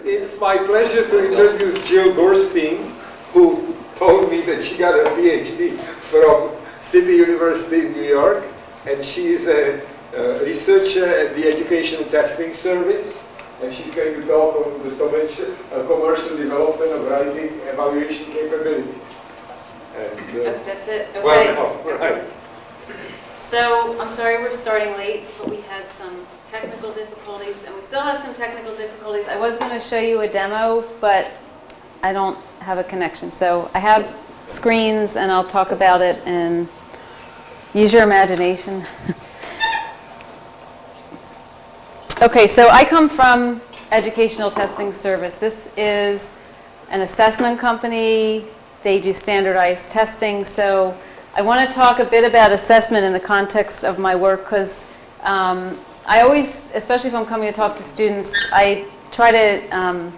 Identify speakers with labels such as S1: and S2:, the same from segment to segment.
S1: It's my pleasure to introduce Jill Burstein, who told me that she got a PhD from City University in New York, and she is a researcher at the Educational Testing Service, and she's going to talk on the commercial development of writing evaluation capabilities. And,
S2: that's it. Okay.
S1: Welcome.
S2: Okay. So I'm sorry we're starting late, but we had some technical difficulties, and we still have some technical difficulties. I was going to show you a demo, but I don't have a connection. So I have screens, and I'll talk about it and use your imagination. Okay, so I come from Educational Testing Service. This is an assessment company. They do standardized testing. So I want to talk a bit about assessment in the context of my work, because I always, especially if I'm coming to talk to students, I try to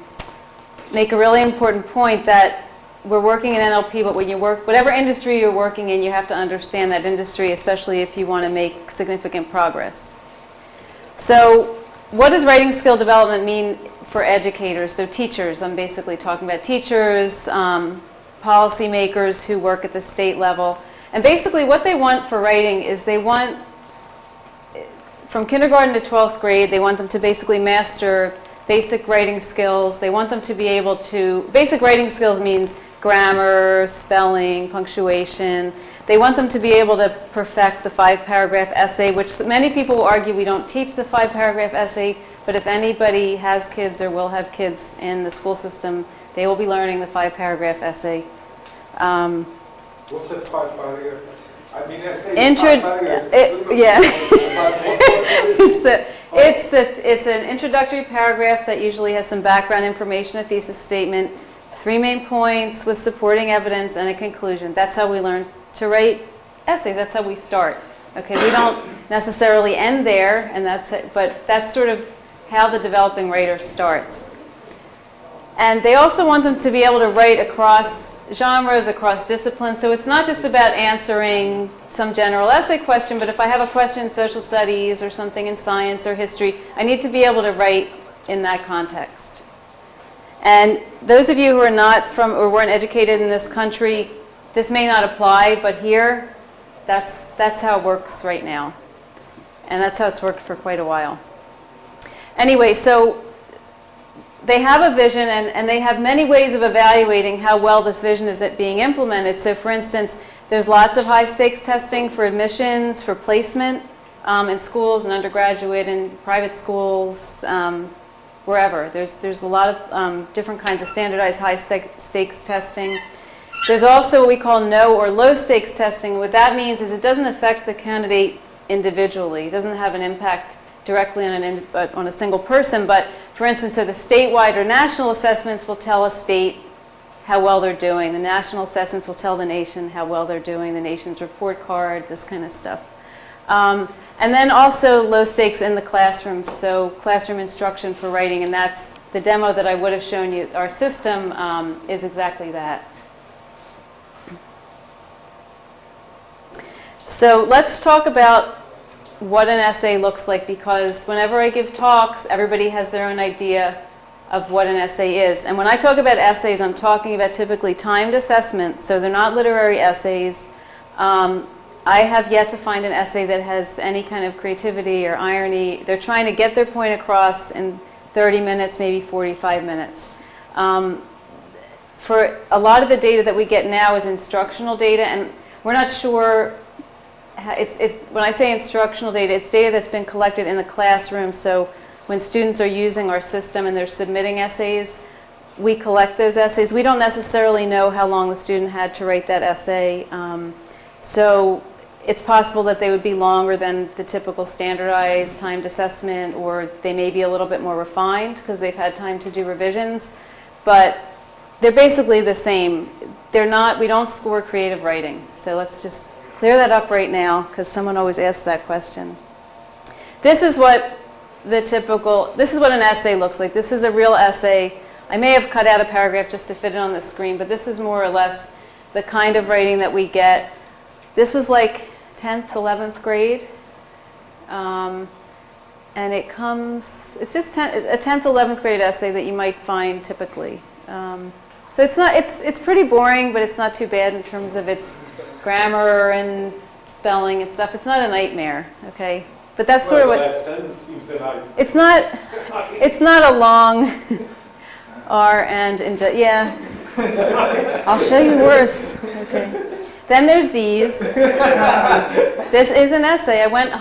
S2: make a really important point that we're working in NLP, but when you work, whatever industry you're working in, you have to understand that industry, especially if you want to make significant progress. So what does writing skill development mean for educators? So teachers, I'm basically talking about teachers, policymakers who work at the state level. And basically what they want for writing is they want, from kindergarten to 12th grade, they want them to basically master basic writing skills. They want them to be able to, basic writing skills means grammar, spelling, punctuation. They want them to be able to perfect the 5-paragraph essay, which many people will argue we don't teach the 5-paragraph essay, but if anybody has kids or will have kids in the school system, they will be learning the 5-paragraph essay.
S1: What's a 5-paragraph essay? I mean, essay
S2: yeah. It's an introductory paragraph that usually has some background information, a thesis statement, 3 main points with supporting evidence, and a conclusion. That's how we learn to write essays. That's how we start. Okay, we don't necessarily end there, and that's it, but that's sort of how the developing writer starts. And they also want them to be able to write across genres, across disciplines. So it's not just about answering some general essay question, but if I have a question in social studies or something in science or history, I need to be able to write in that context. And those of you who are not from or weren't educated in this country, this may not apply, but here, that's how it works right now. And that's how it's worked for quite a while. Anyway, so they have a vision, and they have many ways of evaluating how well this vision is being implemented. So for instance, there's lots of high-stakes testing for admissions, for placement in schools and undergraduate and private schools, wherever. There's a lot of different kinds of standardized high-stakes testing. There's also what we call no or low-stakes testing. What that means is it doesn't affect the candidate individually. It doesn't have an impact directly on a single person, but for instance, so the statewide or national assessments will tell a state how well they're doing. The national assessments will tell the nation how well they're doing, the nation's report card, this kind of stuff. And then also low stakes in the classroom, so classroom instruction for writing, and that's the demo that I would have shown you. Our system is exactly that. So let's talk about what an essay looks like, because whenever I give talks, everybody has their own idea of what an essay is. And when I talk about essays, I'm talking about typically timed assessments, so they're not literary essays. I have yet to find an essay that has any kind of creativity or irony. They're trying to get their point across in 30 minutes, maybe 45 minutes. For a lot of the data that we get now is instructional data, and we're not sure. When I say instructional data, it's data that's been collected in the classroom. So when students are using our system and they're submitting essays, we collect those essays. We don't necessarily know how long the student had to write that essay. So it's possible that they would be longer than the typical standardized timed assessment, or they may be a little bit more refined because they've had time to do revisions. But they're basically the same. We don't score creative writing. So let's just clear that up right now, because someone always asks that question. This is what this is what an essay looks like. This is a real essay. I may have cut out a paragraph just to fit it on the screen, but this is more or less the kind of writing that we get. This was like 10th, 11th grade. And And it's just a 10th, 11th grade essay that you might find typically. So it's pretty boring, but it's not too bad in terms of its grammar and spelling and stuff. It's not a nightmare, okay? But that's sort of what, it's not a long R and, yeah. I'll show you worse, okay. Then there's these. This is an essay. I went,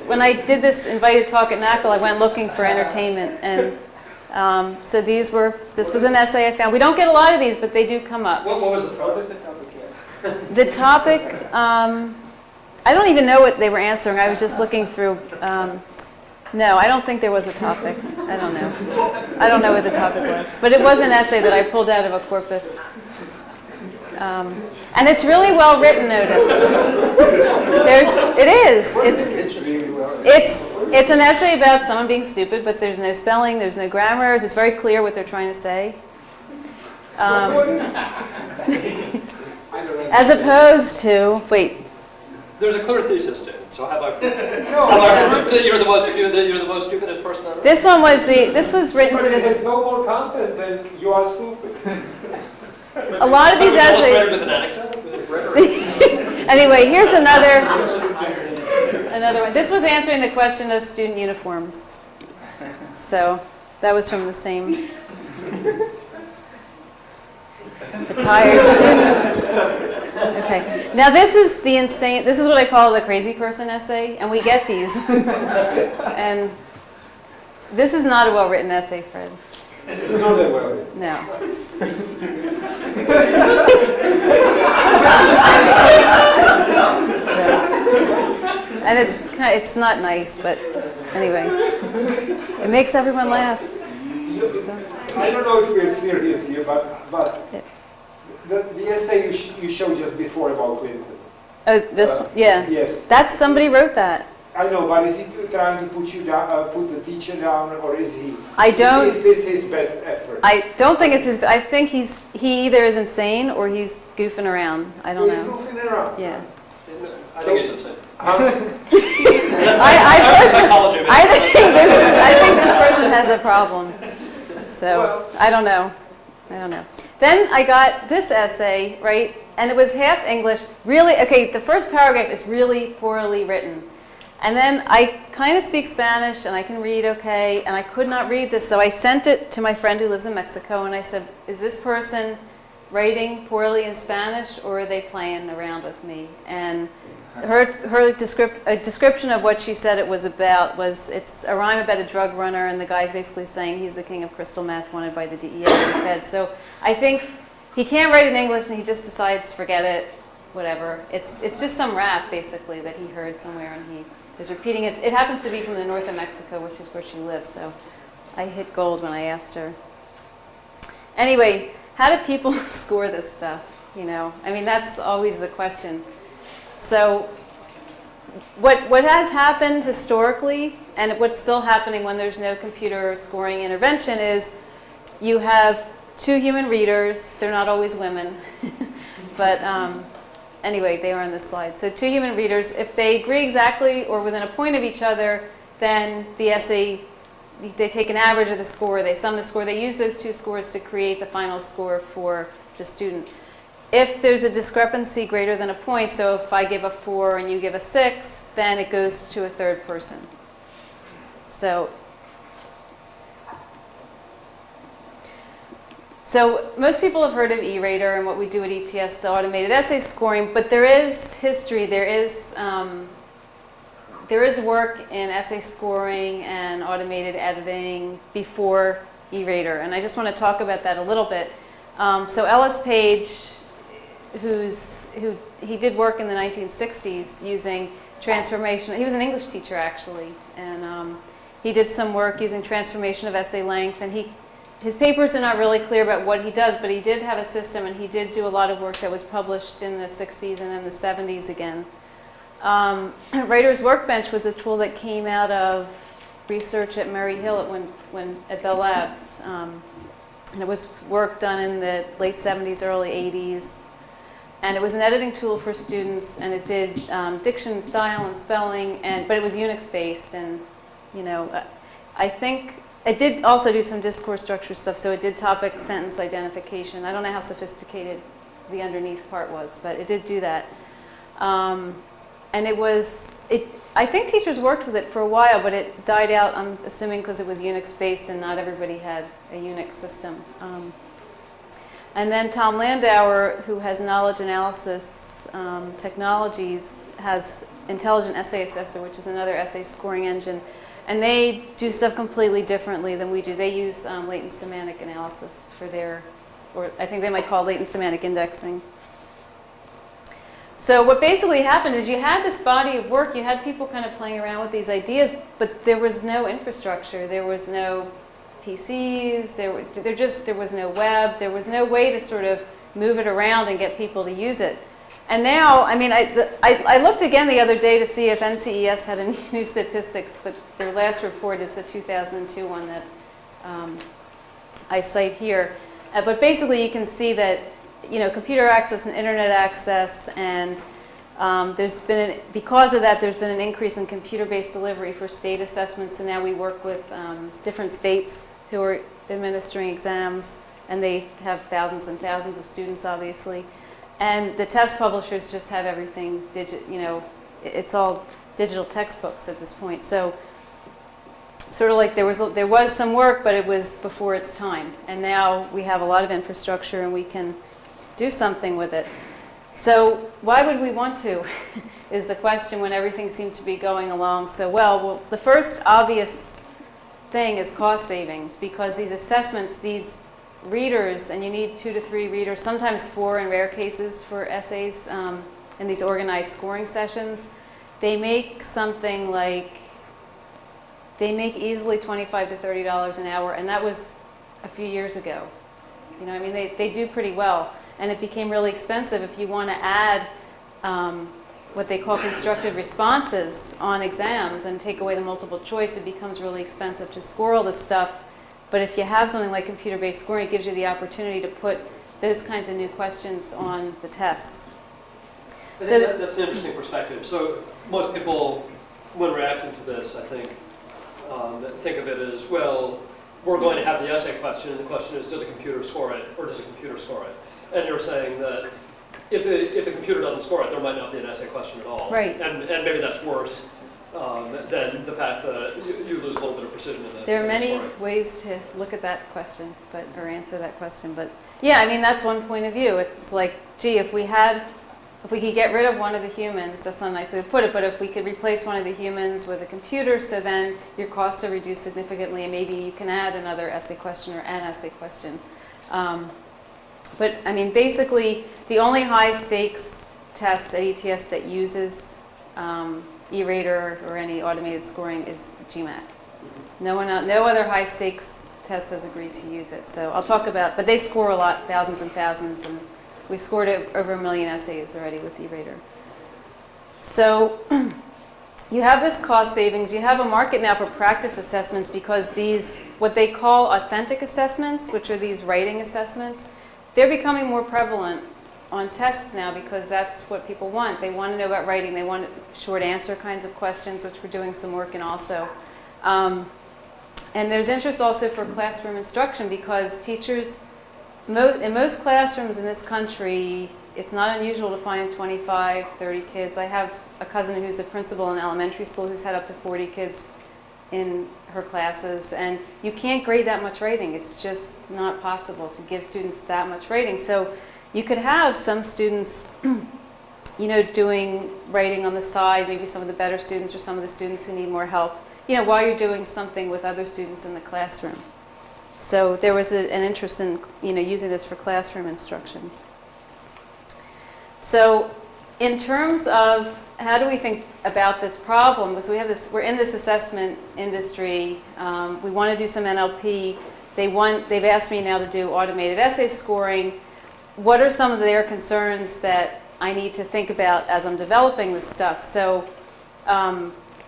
S2: when I did this invited talk at NACL, I went looking for entertainment. And so this was an essay I found. We don't get a lot of these, but they do come up.
S3: What was the topic?
S2: The topic, I don't even know what they were answering. I was just looking through. No, I don't think there was a topic. I don't know. I don't know what the topic was. But it was an essay that I pulled out of a corpus. And it's really well written, notice. It is. It's an essay about someone being stupid, but there's no spelling, there's no grammar. It's very clear what they're trying to say. As opposed to, wait.
S3: There's a clear thesis statement. So have I proved that you're the most stupidest person ever?
S2: This was written to this.
S1: There's no more content than you are stupid.
S2: A lot of these essays.
S3: With an anecdote?
S2: Anyway, here's another one. This was answering the question of student uniforms. So that was from the same. The tired student. Okay. Now this is what I call the crazy person essay, and we get these. And this is not a well-written essay, Fred.
S1: It's not that well.
S2: No. And it's not nice, but anyway, it makes everyone laugh. So.
S1: I don't know if we're serious here, but the essay you showed just before about Clinton.
S2: Oh, this one? Yeah.
S1: Yes.
S2: That's somebody wrote that.
S1: I know, but is he trying to put you down, put the teacher down, or is he? Is this his best effort?
S2: I don't think it's his. I think he either is insane or he's goofing around. I don't know.
S1: He's goofing around.
S2: Yeah.
S3: I think it's insane.
S2: I think this person has a problem. So I don't know. Then I got this essay, right? And it was half English. Really, okay, the first paragraph is really poorly written. And then I kind of speak Spanish and I can read okay, and I could not read this, so I sent it to my friend who lives in Mexico, and I said, is this person writing poorly in Spanish, or are they playing around with me? And her description of what she said it was about was, it's a rhyme about a drug runner, and the guy's basically saying he's the king of crystal meth wanted by the DEA and the Fed. So I think he can't write in English, and he just decides, forget it, whatever. It's just some rap, basically, that he heard somewhere, and he is repeating it. It happens to be from the north of Mexico, which is where she lives, so I hit gold when I asked her. Anyway, how do people score this stuff, you know? I mean, that's always the question. So what has happened historically, and what's still happening when there's no computer scoring intervention, is you have two human readers. They're not always women, but anyway, they are on this slide. So two human readers, if they agree exactly or within a point of each other, then the essay, they take an average of the score, they sum the score, they use those two scores to create the final score for the student. If there's a discrepancy greater than a point, so if I give a 4 and you give a 6, then it goes to a third person. So most people have heard of E-Rater and what we do at ETS, the automated essay scoring, but there is history, there is work in essay scoring and automated editing before E-Rater, and I just want to talk about that a little bit. So Ellis Page, he did work in the 1960s using transformation. He was an English teacher actually, and he did some work using transformation of essay length, and his papers are not really clear about what he does, but he did have a system, and he did do a lot of work that was published in the 60s and then the 70s again. Writer's Workbench was a tool that came out of research at Murray Hill at Bell Labs. And it was work done in the late 70s, early 80s. And it was an editing tool for students, and it did diction, style, and spelling, but it was Unix-based. And I think it did also do some discourse structure stuff, so it did topic sentence identification. I don't know how sophisticated the underneath part was, but it did do that. And I think teachers worked with it for a while, but it died out, I'm assuming because it was Unix-based and not everybody had a Unix system. And then Tom Landauer, who has knowledge analysis technologies, has Intelligent Essay Assessor, which is another essay scoring engine. And they do stuff completely differently than we do. They use latent semantic analysis for their, or I think they might call latent semantic indexing. So what basically happened is you had this body of work, you had people kind of playing around with these ideas, but there was no infrastructure, there was no PCs, there was no web, there was no way to sort of move it around and get people to use it. And now, I mean, I looked again the other day to see if NCES had any new statistics, but their last report is the 2002 one that I cite here. But basically you can see that, computer access and internet access, and because of that, there's been an increase in computer-based delivery for state assessments, and now we work with different states who are administering exams, and they have thousands and thousands of students, obviously. And the test publishers just have everything it's all digital textbooks at this point. So sort of like there was some work, but it was before its time. And now we have a lot of infrastructure and we can do something with it. So why would we want to is the question when everything seemed to be going along so well. Well, the first obvious thing is cost savings, because these assessments, these readers, and you need 2 to 3 readers, sometimes 4 in rare cases for essays in these organized scoring sessions. They make easily $25 to $30 an hour, and that was a few years ago. They do pretty well. And it became really expensive if you want to add what they call constructed responses on exams and take away the multiple choice. It becomes really expensive to score all this stuff. But if you have something like computer-based scoring, it gives you the opportunity to put those kinds of new questions on the tests.
S3: I think that's an interesting perspective. So most people, when reacting to this, I think of it as, well, we're going to have the essay question, and the question is, does a computer score it, or does a computer score it? And you're saying that if the computer doesn't score it, there might not be an essay question at all.
S2: Right.
S3: And maybe that's worse than the fact that you lose a little bit of precision in the
S2: There are many
S3: scoring.
S2: ways to look at that question, or answer that question. But yeah, that's one point of view. It's like, gee, if we could get rid of one of the humans, that's not a nice way to put it, but if we could replace one of the humans with a computer, so then your costs are reduced significantly, and maybe you can add another essay question or an essay question. But basically, the only high-stakes test at ETS that uses E-Rater or any automated scoring is GMAT. No other high-stakes test has agreed to use it. So I'll talk about, but they score a lot, thousands and thousands, and we scored over 1 million essays already with E-Rater. So you have this cost savings. You have a market now for practice assessments, because these, what they call authentic assessments, which are these writing assessments, they're becoming more prevalent on tests now, because that's what people want. They want to know about writing. They want short answer kinds of questions, which we're doing some work in also. And there's interest also for classroom instruction, because teachers, in most classrooms in this country, it's not unusual to find 25, 30 kids. I have a cousin who's a principal in elementary school who's had up to 40 kids in her classes, and you can't grade that much writing. It's just not possible to give students that much writing. So you could have some students, doing writing on the side, maybe some of the better students or some of the students who need more help, while you're doing something with other students in the classroom. So there was an interest in, using this for classroom instruction. So in terms of how do we think about this problem, because we're in this assessment industry, we want to do some NLP. They've asked me now to do automated essay scoring. What are some of their concerns that I need to think about as I'm developing this stuff? So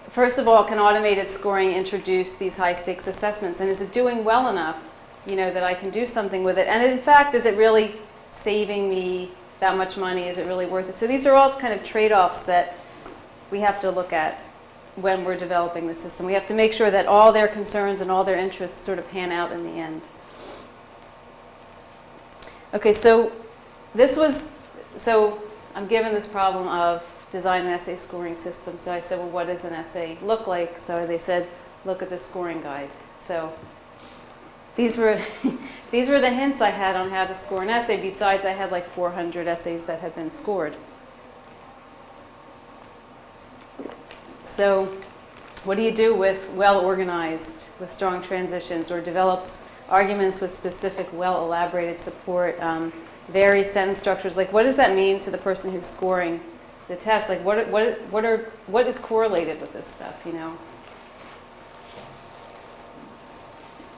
S2: first of all, can automated scoring introduce these high stakes assessments? And is it doing well enough, that I can do something with it? And in fact, is it really saving me that much money? Is it really worth it? So these are all kind of trade-offs that we have to look at. when we're developing the system. We have to make sure that all their concerns and all their interests sort of pan out in the end. Okay, so I'm given this problem of design an essay scoring system. So I said, well, what does an essay look like? So they said, look at the scoring guide. So these were these were the hints I had on how to score an essay. Besides, I had like 400 essays that had been scored. So what do you do with well-organized, with strong transitions, or develops arguments with specific, well-elaborated support, varied sentence structures? Like, what does that mean to the person who's scoring the test? Like, what is correlated with this stuff, you know?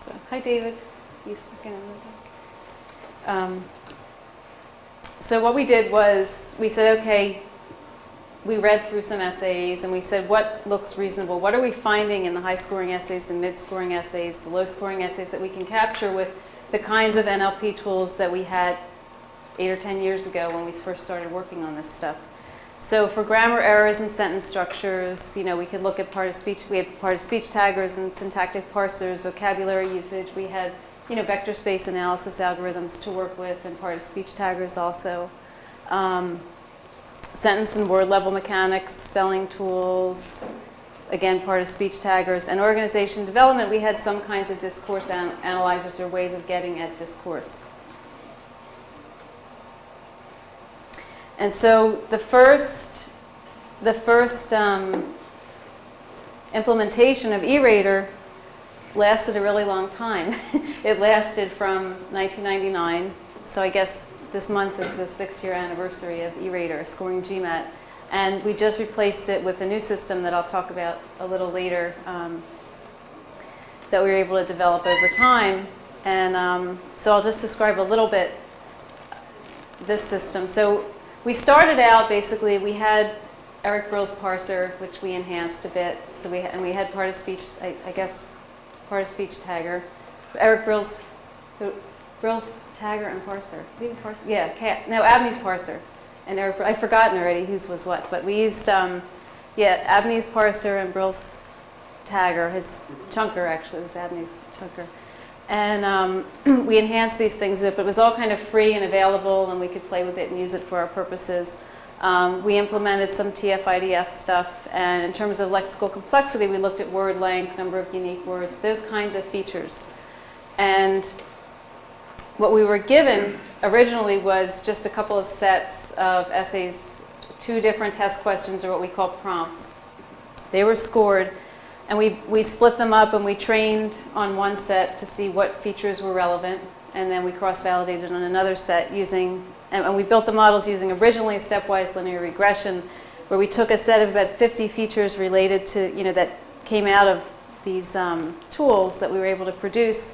S2: So, hi, David. He's sticking in the back. So what we did was we said, okay, we read through some essays and we said, what looks reasonable? What are we finding in the high-scoring essays, the mid-scoring essays, the low-scoring essays that we can capture with the kinds of NLP tools that we had 8 or 10 years ago when we first started working on this stuff? So for grammar errors and sentence structures, you know, we could look at part of speech. We had part of speech taggers and syntactic parsers, vocabulary usage. We had, you know, vector space analysis algorithms to work with, and part of speech taggers also. Sentence and word level mechanics, spelling tools, again, part of speech taggers. And organization development, we had some kinds of discourse analyzers or ways of getting at discourse. And so the first implementation of E-Rater lasted a really long time. It lasted from 1999, so I guess this month is the 6-year anniversary of E-Rater, scoring GMAT. And we just replaced it with a new system that I'll talk about a little later that we were able to develop over time. And so I'll just describe a little bit this system. So we started out, basically, we had Eric Brill's parser, which we enhanced a bit. So we had part of speech, I guess, part of speech tagger. Eric Brill's tagger and parser. Yeah, Abney's parser. And Eric, I've forgotten already whose was what, but we used, Abney's parser and Brill's tagger, his chunker actually was Abney's chunker. And we enhanced these things a bit, but it was all kind of free and available, and we could play with it and use it for our purposes. We implemented some TF-IDF stuff, and in terms of lexical complexity, we looked at word length, number of unique words, those kinds of features. And what we were given originally was just a couple of sets of essays, 2 different test questions, or what we call prompts. They were scored, and we split them up and we trained on one set to see what features were relevant, and then we cross-validated on another set using, and we built the models using originally stepwise linear regression, where we took a set of about 50 features related to, you know, that came out of these tools that we were able to produce.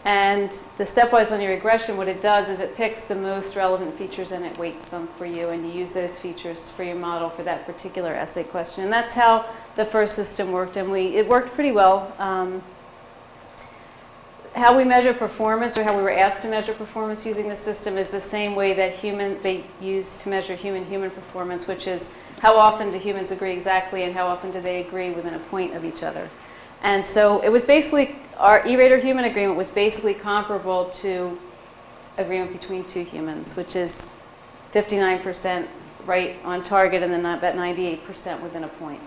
S2: And the stepwise linear regression, what it does is it picks the most relevant features and it weights them for you, and you use those features for your model for that particular essay question. And that's how the first system worked, and it worked pretty well. How we measure performance, or how we were asked to measure performance using the system, is the same way that they use to measure human performance, which is how often do humans agree exactly and how often do they agree within a point of each other. And so it was basically, our E-Rater human agreement was basically comparable to agreement between 2 humans, which is 59% right on target and then about 98% within a point.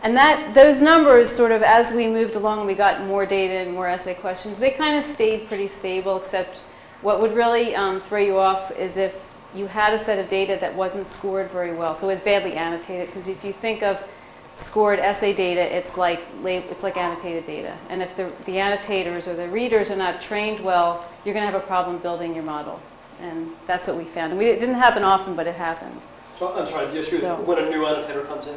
S2: And those numbers, sort of as we moved along and we got more data and more essay questions, they kind of stayed pretty stable, except what would really throw you off is if you had a set of data that wasn't scored very well. So it was badly annotated, because if you think of scored essay data, it's like annotated data. And if the annotators or the readers are not trained well, you're going to have a problem building your model. And that's what we found. And it didn't happen often, but it happened.
S3: So I'm sorry, the issue is when a new annotator comes in?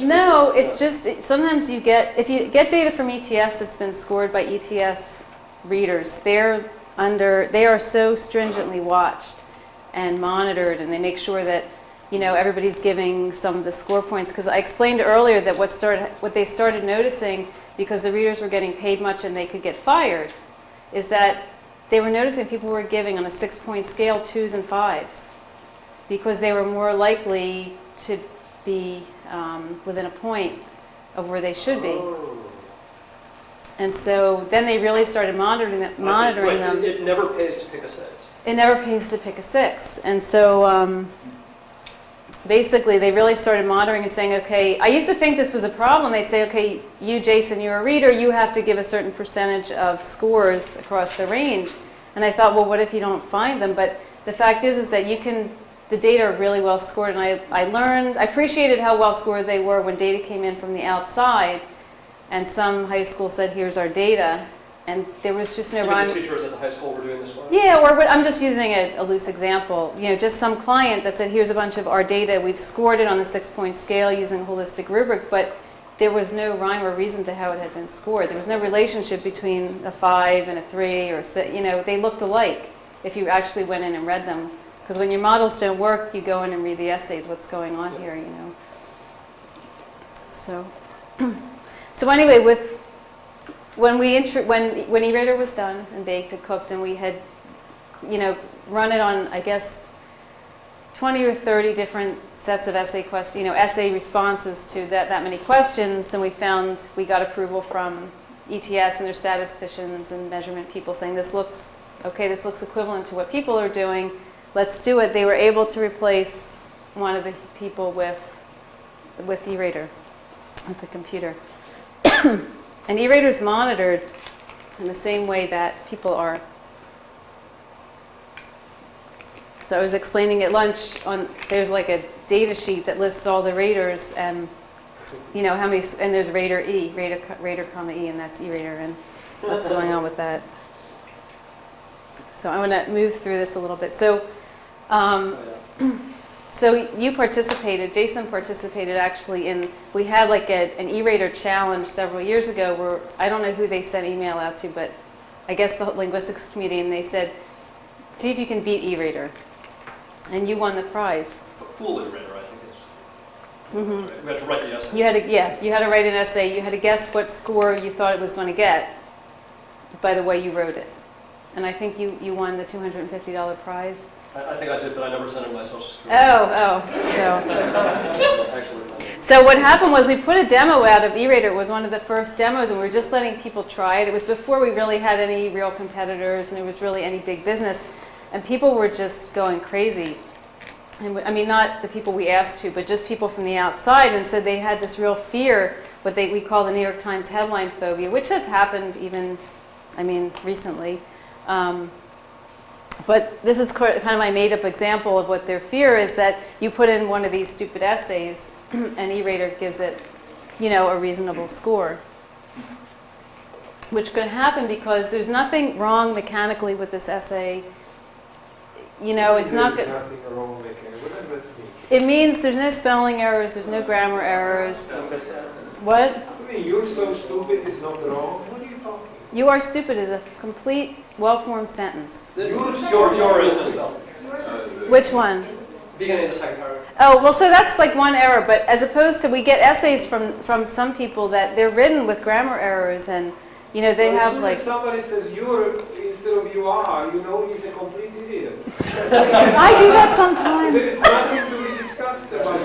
S2: No, it's just, sometimes if you get data from ETS that's been scored by ETS readers, they are so stringently watched and monitored, and they make sure that, you know, everybody's giving some of the score points. Because I explained earlier that what they started noticing, because the readers were getting paid much and they could get fired, is that they were noticing people were giving on a 6-point scale 2s and 5s, because they were more likely to be within a point of where they should be. And so then they really started monitoring them.
S3: It never pays to pick a 6.
S2: It never pays to pick a 6. And so basically they really started monitoring and saying, okay, I used to think this was a problem. They'd say, okay, you, Jason, you're a reader, you have to give a certain percentage of scores across the range. And I thought, well, what if you don't find them? But the fact is that the data are really well scored. And I appreciated how well scored they were when data came in from the outside. And some high school said, here's our data. And there was just no rhyme.
S3: The teachers at the high school were doing this work?
S2: Yeah, or I'm just using a loose example. Just some client that said, here's a bunch of our data. We've scored it on the 6-point scale using a holistic rubric, but there was no rhyme or reason to how it had been scored. There was no relationship between a 5 and a 3 or a 6. They looked alike if you actually went in and read them. Because when your models don't work, you go in and read the essays, what's going on here, So, so anyway, when E-Rater was done and baked and cooked, and we had, run it on, I guess, 20 or 30 different sets of essay questions, essay responses to that many questions, and we got approval from ETS and their statisticians and measurement people saying this looks equivalent to what people are doing. Let's do it. They were able to replace one of the people with E-Rater, with the computer. And E-Rater's monitored in the same way that people are. So I was explaining at lunch, there's like a data sheet that lists all the raters and how many, and there's rater E, rater comma E, and that's E-Rater, and what's going on with that. So I want to move through this a little bit. So, so you participated, Jason participated actually we had like an E-Rater challenge several years ago where, I don't know who they sent email out to, but I guess the linguistics community, and they said, see if you can beat E-Rater. And you won the prize.
S3: Full E-Rater, I think is.
S2: Mm-hmm.
S3: We had to write the essay.
S2: You had to write an essay. You had to guess what score you thought it was going to get by the way you wrote it. And I think you won the $250 prize.
S3: I think I did, but I never sent in my social security.
S2: So what happened was we put a demo out of E-Rater. It was one of the first demos, and we were just letting people try it. It was before we really had any real competitors, and there was really any big business. And people were just going crazy. And I mean, not the people we asked to, but just people from the outside. And so they had this real fear, what we call the New York Times headline phobia, which has happened even, recently. But this is kind of my made-up example of what their fear is, that you put in one of these stupid essays, and E-Rater gives it, a reasonable score. Which could happen because there's nothing wrong mechanically with this essay. It's not good.
S1: Nothing wrong with it. What does that mean?
S2: It means there's no spelling errors, there's no grammar errors. What?
S1: I mean, you're so stupid is not wrong. What are you talking?
S2: You are stupid is a complete, well-formed sentence.
S3: Your is misspelled.
S2: Which one?
S3: Beginning of the second paragraph.
S2: Oh, well, so that's like one error, but as opposed to, we get essays from some people that they're written with grammar errors, and they have like.
S1: As somebody says you're instead of you are, he's a complete idiot.
S2: I do that sometimes.
S1: There's nothing to be discussed about.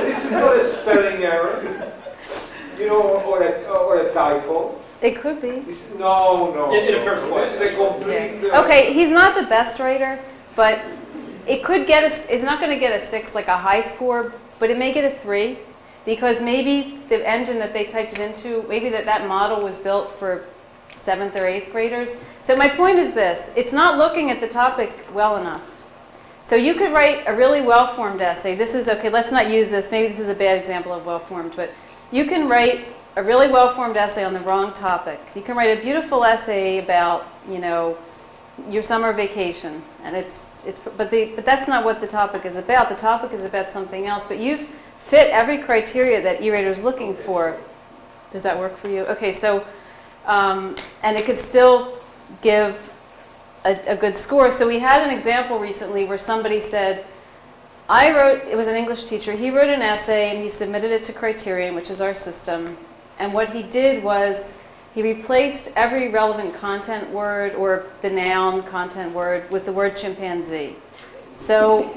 S1: This is not a spelling error, or a typo.
S2: It could be.
S1: No.
S3: It occurs twice.
S1: This is a complete.
S2: Yeah. Okay, he's not the best writer, but it could get it's not going to get a 6 like a high score, but it may get a 3. Because maybe the engine that they typed it into, maybe that model was built for 7th or 8th graders. So my point is this, it's not looking at the topic well enough. So you could write a really well-formed essay. This is, okay, let's not use this. Maybe this is a bad example of well-formed, but you can write a really well-formed essay on the wrong topic. You can write a beautiful essay about, your summer vacation, and but that's not what the topic is about. The topic is about something else, but you've fit every criteria that E-Rater is looking for. Does that work for you? Okay, so, and it could still give a good score. So we had an example recently where somebody said, it was an English teacher, he wrote an essay and he submitted it to Criterion, which is our system, and what he did was he replaced every relevant content word or the noun content word with the word chimpanzee. So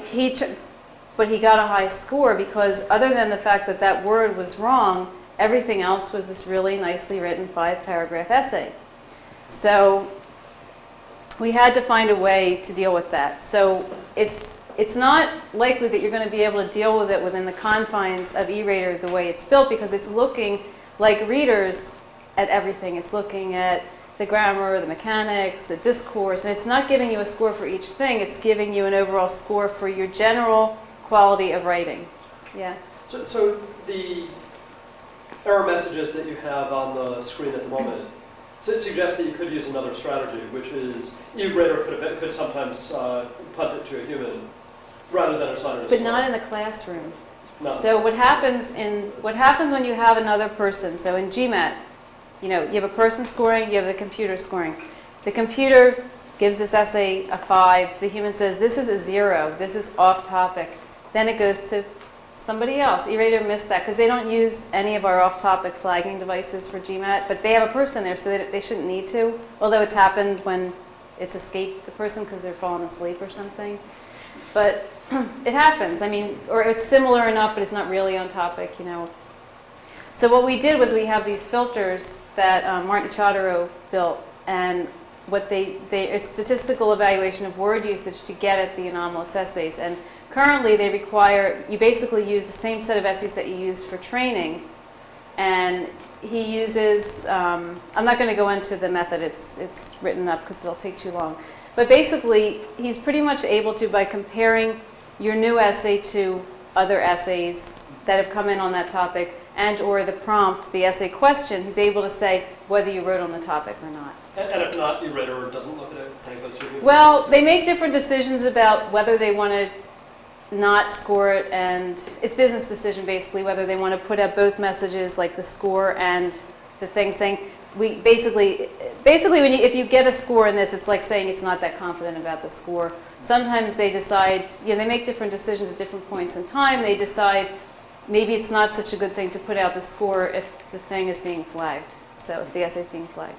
S2: but he got a high score because other than the fact that that word was wrong, everything else was this really nicely written 5-paragraph essay. So we had to find a way to deal with that. So it's not likely that you're going to be able to deal with it within the confines of E-Rater the way it's built, because it's looking like readers at everything. It's looking at the grammar, the mechanics, the discourse, and it's not giving you a score for each thing. It's giving you an overall score for your general quality of writing. Yeah.
S3: So the error messages that you have on the screen at the moment suggest that you could use another strategy, which is E-Rater could sometimes punt it to a human rather than assign it a score.
S2: But not in the classroom.
S3: No.
S2: So what happens when you have another person? So in GMAT, you have a person scoring, you have the computer scoring. The computer gives this essay a 5. The human says, this is a 0. This is off topic. Then it goes to somebody else. E-Rater missed that because they don't use any of our off-topic flagging devices for GMAT, but they have a person there, so they shouldn't need to, although it's happened when it's escaped the person because they're falling asleep or something. But it happens. I mean, or it's similar enough, but it's not really on topic, So what we did was we have these filters that Martin Chodorow built, and what it's statistical evaluation of word usage to get at the anomalous essays. And currently they require, you basically use the same set of essays that you used for training. And he uses, I'm not going to go into the method, it's written up because it'll take too long. But basically, he's pretty much able to, by comparing your new essay to other essays that have come in on that topic, and or the prompt, the essay question, he's able to say whether you wrote on the topic or not.
S3: And if not, E-Rater doesn't look at it and it goes to you?
S2: Well, they make different decisions about whether they want to not score it, and it's business decision basically, whether they want to put out both messages, like the score and the thing saying, basically if you get a score in this, it's like saying it's not that confident about the score. Sometimes they decide, they make different decisions at different points in time. They decide maybe it's not such a good thing to put out the score if the thing is being flagged. So if the essay is being flagged.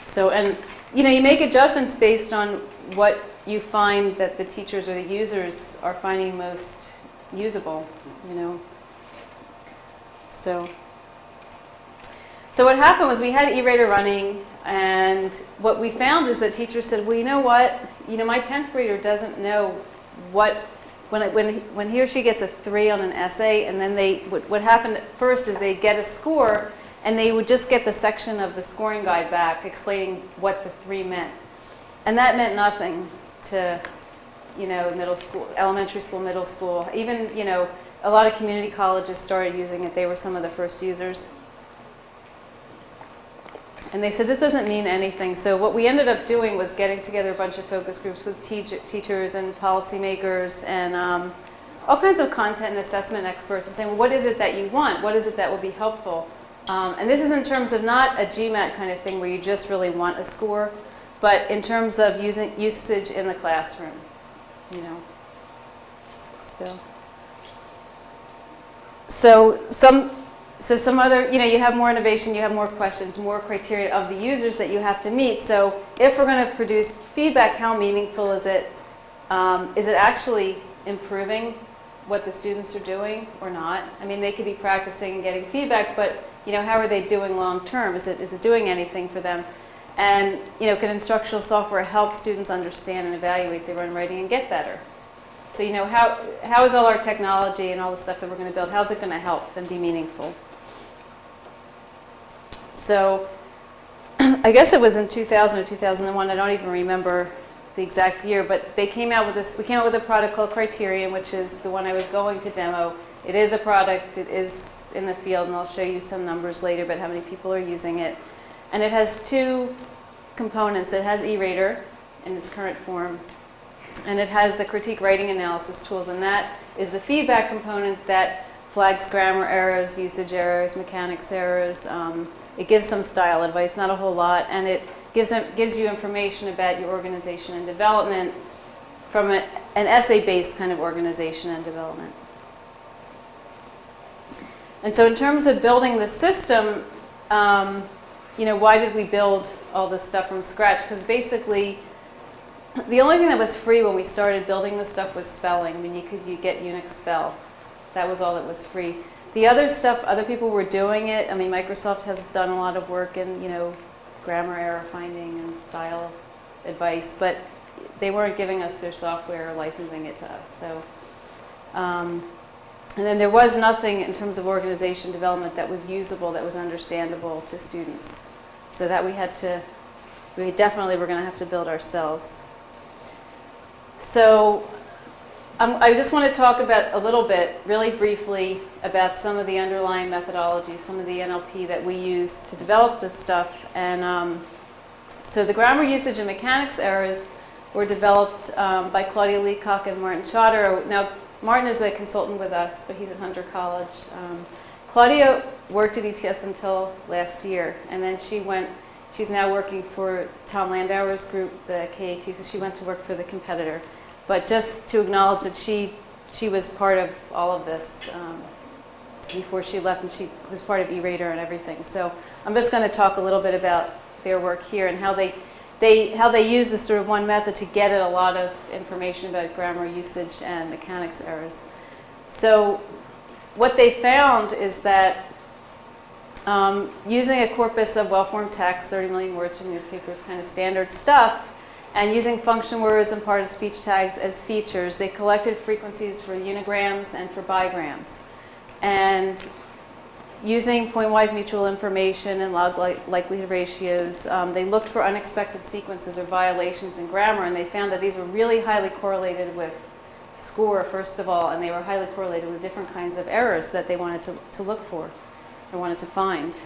S2: So, and you make adjustments based on what you find that the teachers or the users are finding most usable, So what happened was we had E-Rater running, and what we found is that teachers said, well, you know what? My 10th grader doesn't know what, when he or she gets a 3 on an essay, and then what happened first is they get a score, and they would just get the section of the scoring guide back explaining what the 3 meant. And that meant nothing to, middle school, elementary school, middle school. Even, a lot of community colleges started using it. They were some of the first users. And they said, this doesn't mean anything. So what we ended up doing was getting together a bunch of focus groups with teachers and policymakers and all kinds of content and assessment experts and saying, well, what is it that you want? What is it that will be helpful? And this is in terms of not a GMAT kind of thing where you just really want a score, but in terms of usage in the classroom, So some other, you have more innovation, you have more questions, more criteria of the users that you have to meet. So if we're going to produce feedback, how meaningful is it? Is it actually improving what the students are doing or not? I mean, they could be practicing and getting feedback, but how are they doing long term? Is it doing anything for them? And can instructional software help students understand and evaluate their own writing and get better? So how is all our technology and all the stuff that we're going to build, how's it going to help them be meaningful? So I guess it was in 2000 or 2001, I don't even remember the exact year, but they came out with this, we came out with a product called Criterion, which is the one I was going to demo. It is a product, it is in the field, and I'll show you some numbers later about how many people are using it. And it has 2 components. It has E-Rater in its current form, and it has the critique writing analysis tools, and that is the feedback component that flags grammar errors, usage errors, mechanics errors. It gives some style advice, not a whole lot, and it gives you information about your organization and development from an essay-based kind of organization and development. And so in terms of building the system, why did we build all this stuff from scratch? Because basically, The only thing that was free when we started building this stuff was spelling. I mean, you get Unix spell. That was all that was free. The other stuff, other people were doing it. I mean, Microsoft has done a lot of work in, grammar error finding and style advice, but they weren't giving us their software or licensing it to us. So, and then there was nothing in terms of organization development that was usable, that was understandable to students. So that we definitely were going to have to build ourselves. So I just want to talk about a little bit, really briefly, about some of the underlying methodology, some of the NLP that we use to develop this stuff. And so the grammar usage and mechanics errors were developed by Claudia Leacock and Martin Chotter. Now, Martin is a consultant with us, but he's at Hunter College. Claudia worked at ETS until last year, and then she's now working for Tom Landauer's group, the KAT, so she went to work for the competitor. But just to acknowledge that she was part of all of this before she left, and she was part of E-Rater and everything. So I'm just going to talk a little bit about their work here and how they use this sort of one method to get at a lot of information about grammar usage and mechanics errors. So what they found is that using a corpus of well-formed text, 30 million words from newspapers, kind of standard stuff, and using function words and part of speech tags as features, they collected frequencies for unigrams and for bigrams. And using point-wise mutual information and log likelihood ratios, they looked for unexpected sequences or violations in grammar, and they found that these were really highly correlated with score, first of all, and they were highly correlated with different kinds of errors that they wanted to look for or wanted to find.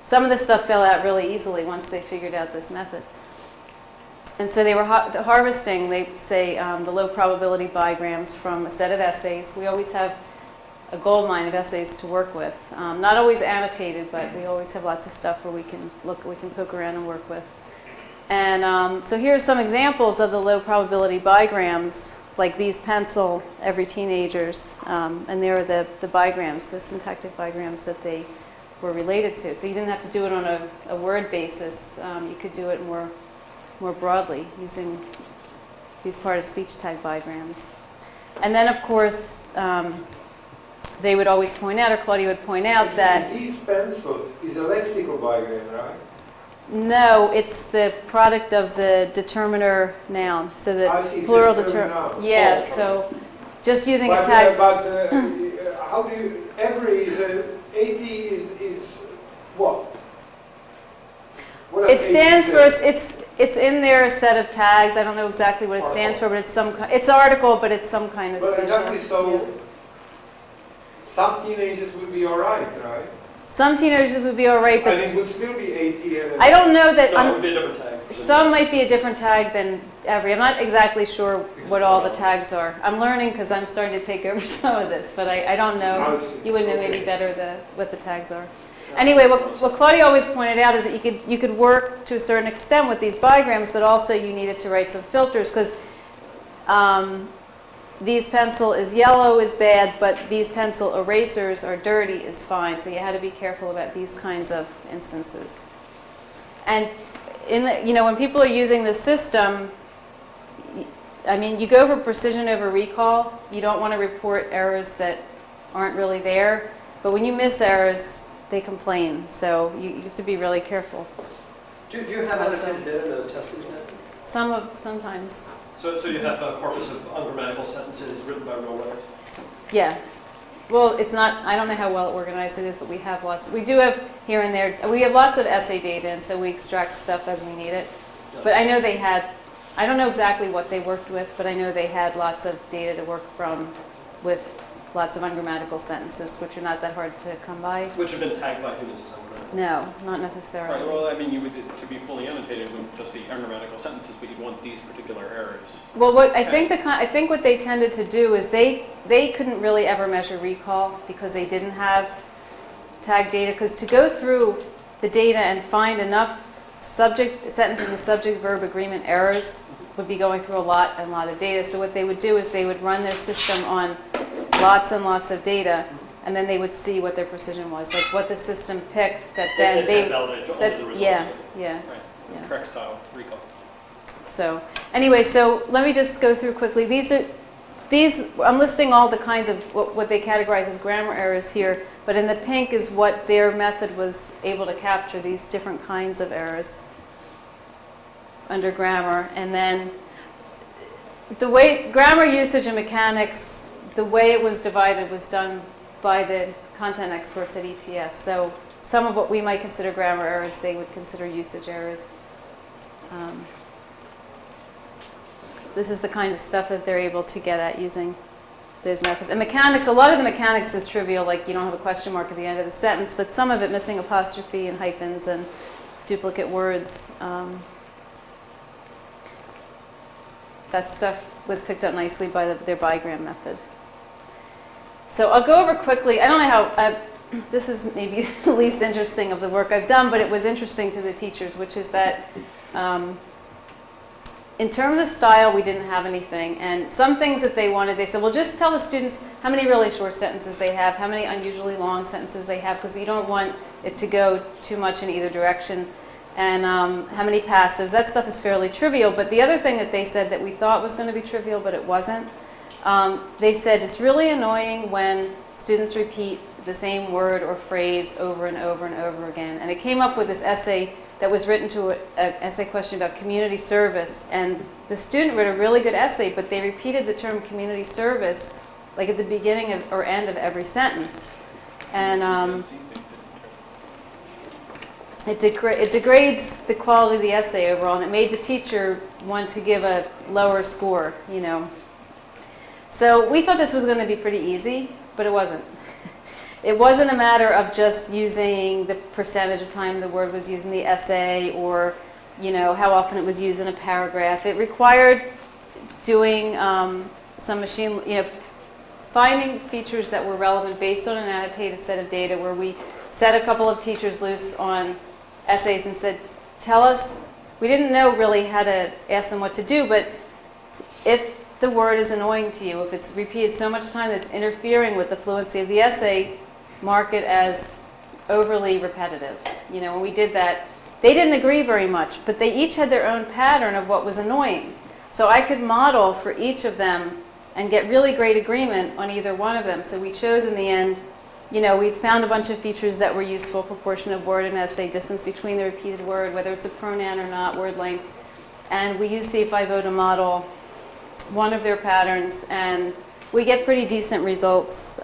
S2: Some of this stuff fell out really easily once they figured out this method. And so they were harvesting, they say, the low probability bigrams from a set of essays. We always have a gold mine of essays to work with. Not always annotated, but we always have lots of stuff where we can poke around and work with. And so here are some examples of the low probability bigrams, like these pencil every teenagers. And there are the bigrams, the syntactic bigrams that they were related to. So you didn't have to do it on a word basis. You could do it more broadly using these part of speech tag bigrams. And then, of course, they would always point out, or Claudia would point out, that
S1: This pencil is a lexical bigram, right?
S2: no, it's the product of the determiner noun. So the plural determiner. Yeah, so just using a tag.
S1: But how do you, every is 80 is what?
S2: It stands for, it's in there, a set of tags. I don't know exactly what it stands for, but it's article, but it's some kind of
S1: But
S2: special.
S1: exactly, so some teenagers would be all right?
S2: Some teenagers would be all right, but
S1: And it would still be 80. And
S2: I don't know that.
S3: No, it would be a different tag.
S2: Some might be a different tag than every. I'm not exactly sure what all the tags are. I'm learning because I'm starting to take over some of this, but I don't know. You would know maybe better what the tags are. Anyway, what Claudia always pointed out is that you could work to a certain extent with these bigrams, but also you needed to write some filters because these pencil is yellow is bad, but these pencil erasers are dirty is fine. So you had to be careful about these kinds of instances. And when people are using the system, I mean, you go for precision over recall. You don't want to report errors that aren't really there. But when you miss errors, they complain. So you have to be really careful.
S3: Do you have annotated data to test these yet?
S2: Sometimes.
S3: So you have a corpus of ungrammatical sentences written by real writers?
S2: Yeah. Well, it's not, I don't know how well organized it is, but we have lots. We do have here and there, we have lots of essay data, and so we extract stuff as we need it. But I know they had, I don't know exactly what they worked with, but I know they had lots of data to work from with lots of ungrammatical sentences, which are not that hard to come by.
S3: Which have been tagged by humans or something, right?
S2: No, not necessarily.
S4: Right, well, I mean, you would, to be fully annotated, wouldn't just be ungrammatical sentences, but you'd want these particular errors.
S2: Well, what I think what they tended to do is they couldn't really ever measure recall because they didn't have tag data. Because to go through the data and find enough sentences with subject-verb agreement errors would be going through a lot of data. So what they would do is they would run their system on lots and lots of data, and then they would see what their precision was, like what the system picked that then
S3: Validate only the results.
S2: yeah.
S4: Right, track style recall.
S2: So anyway, so let me just go through quickly. I'm listing all the kinds of what they categorize as grammar errors here, but in the pink is what their method was able to capture, these different kinds of errors under grammar. And then the way grammar usage and mechanics, the way it was divided was done by the content experts at ETS. So some of what we might consider grammar errors, they would consider usage errors. This is the kind of stuff that they're able to get at using those methods. And mechanics, a lot of the mechanics is trivial, like you don't have a question mark at the end of the sentence, but some of it missing apostrophe and hyphens and duplicate words. That stuff was picked up nicely by their bigram method. So I'll go over quickly. I don't know how, this is maybe the least interesting of the work I've done, but it was interesting to the teachers, which is that in terms of style, we didn't have anything. And some things that they wanted, they said, well, just tell the students how many really short sentences they have, how many unusually long sentences they have, because you don't want it to go too much in either direction, and how many passives. That stuff is fairly trivial. But the other thing that they said that we thought was going to be trivial, but it wasn't, they said it's really annoying when students repeat the same word or phrase over and over and over again. And it came up with this essay that was written to an essay question about community service. And the student wrote a really good essay, but they repeated the term community service like at the beginning of, or end of every sentence. And it degrades the quality of the essay overall, and it made the teacher want to give a lower score, you know. So we thought this was going to be pretty easy, but it wasn't. It wasn't a matter of just using the percentage of time the word was used in the essay, or you know how often it was used in a paragraph. It required doing some machine, you know, finding features that were relevant based on an annotated set of data, where we set a couple of teachers loose on essays and said, tell us, we didn't know really how to ask them what to do, but if the word is annoying to you, if it's repeated so much time that it's interfering with the fluency of the essay, mark it as overly repetitive. You know, when we did that, they didn't agree very much, but they each had their own pattern of what was annoying. So I could model for each of them and get really great agreement on either one of them. So we chose in the end, you know, we found a bunch of features that were useful: proportion of word and essay, distance between the repeated word, whether it's a pronoun or not, word length. And we use C5O to model one of their patterns, and we get pretty decent results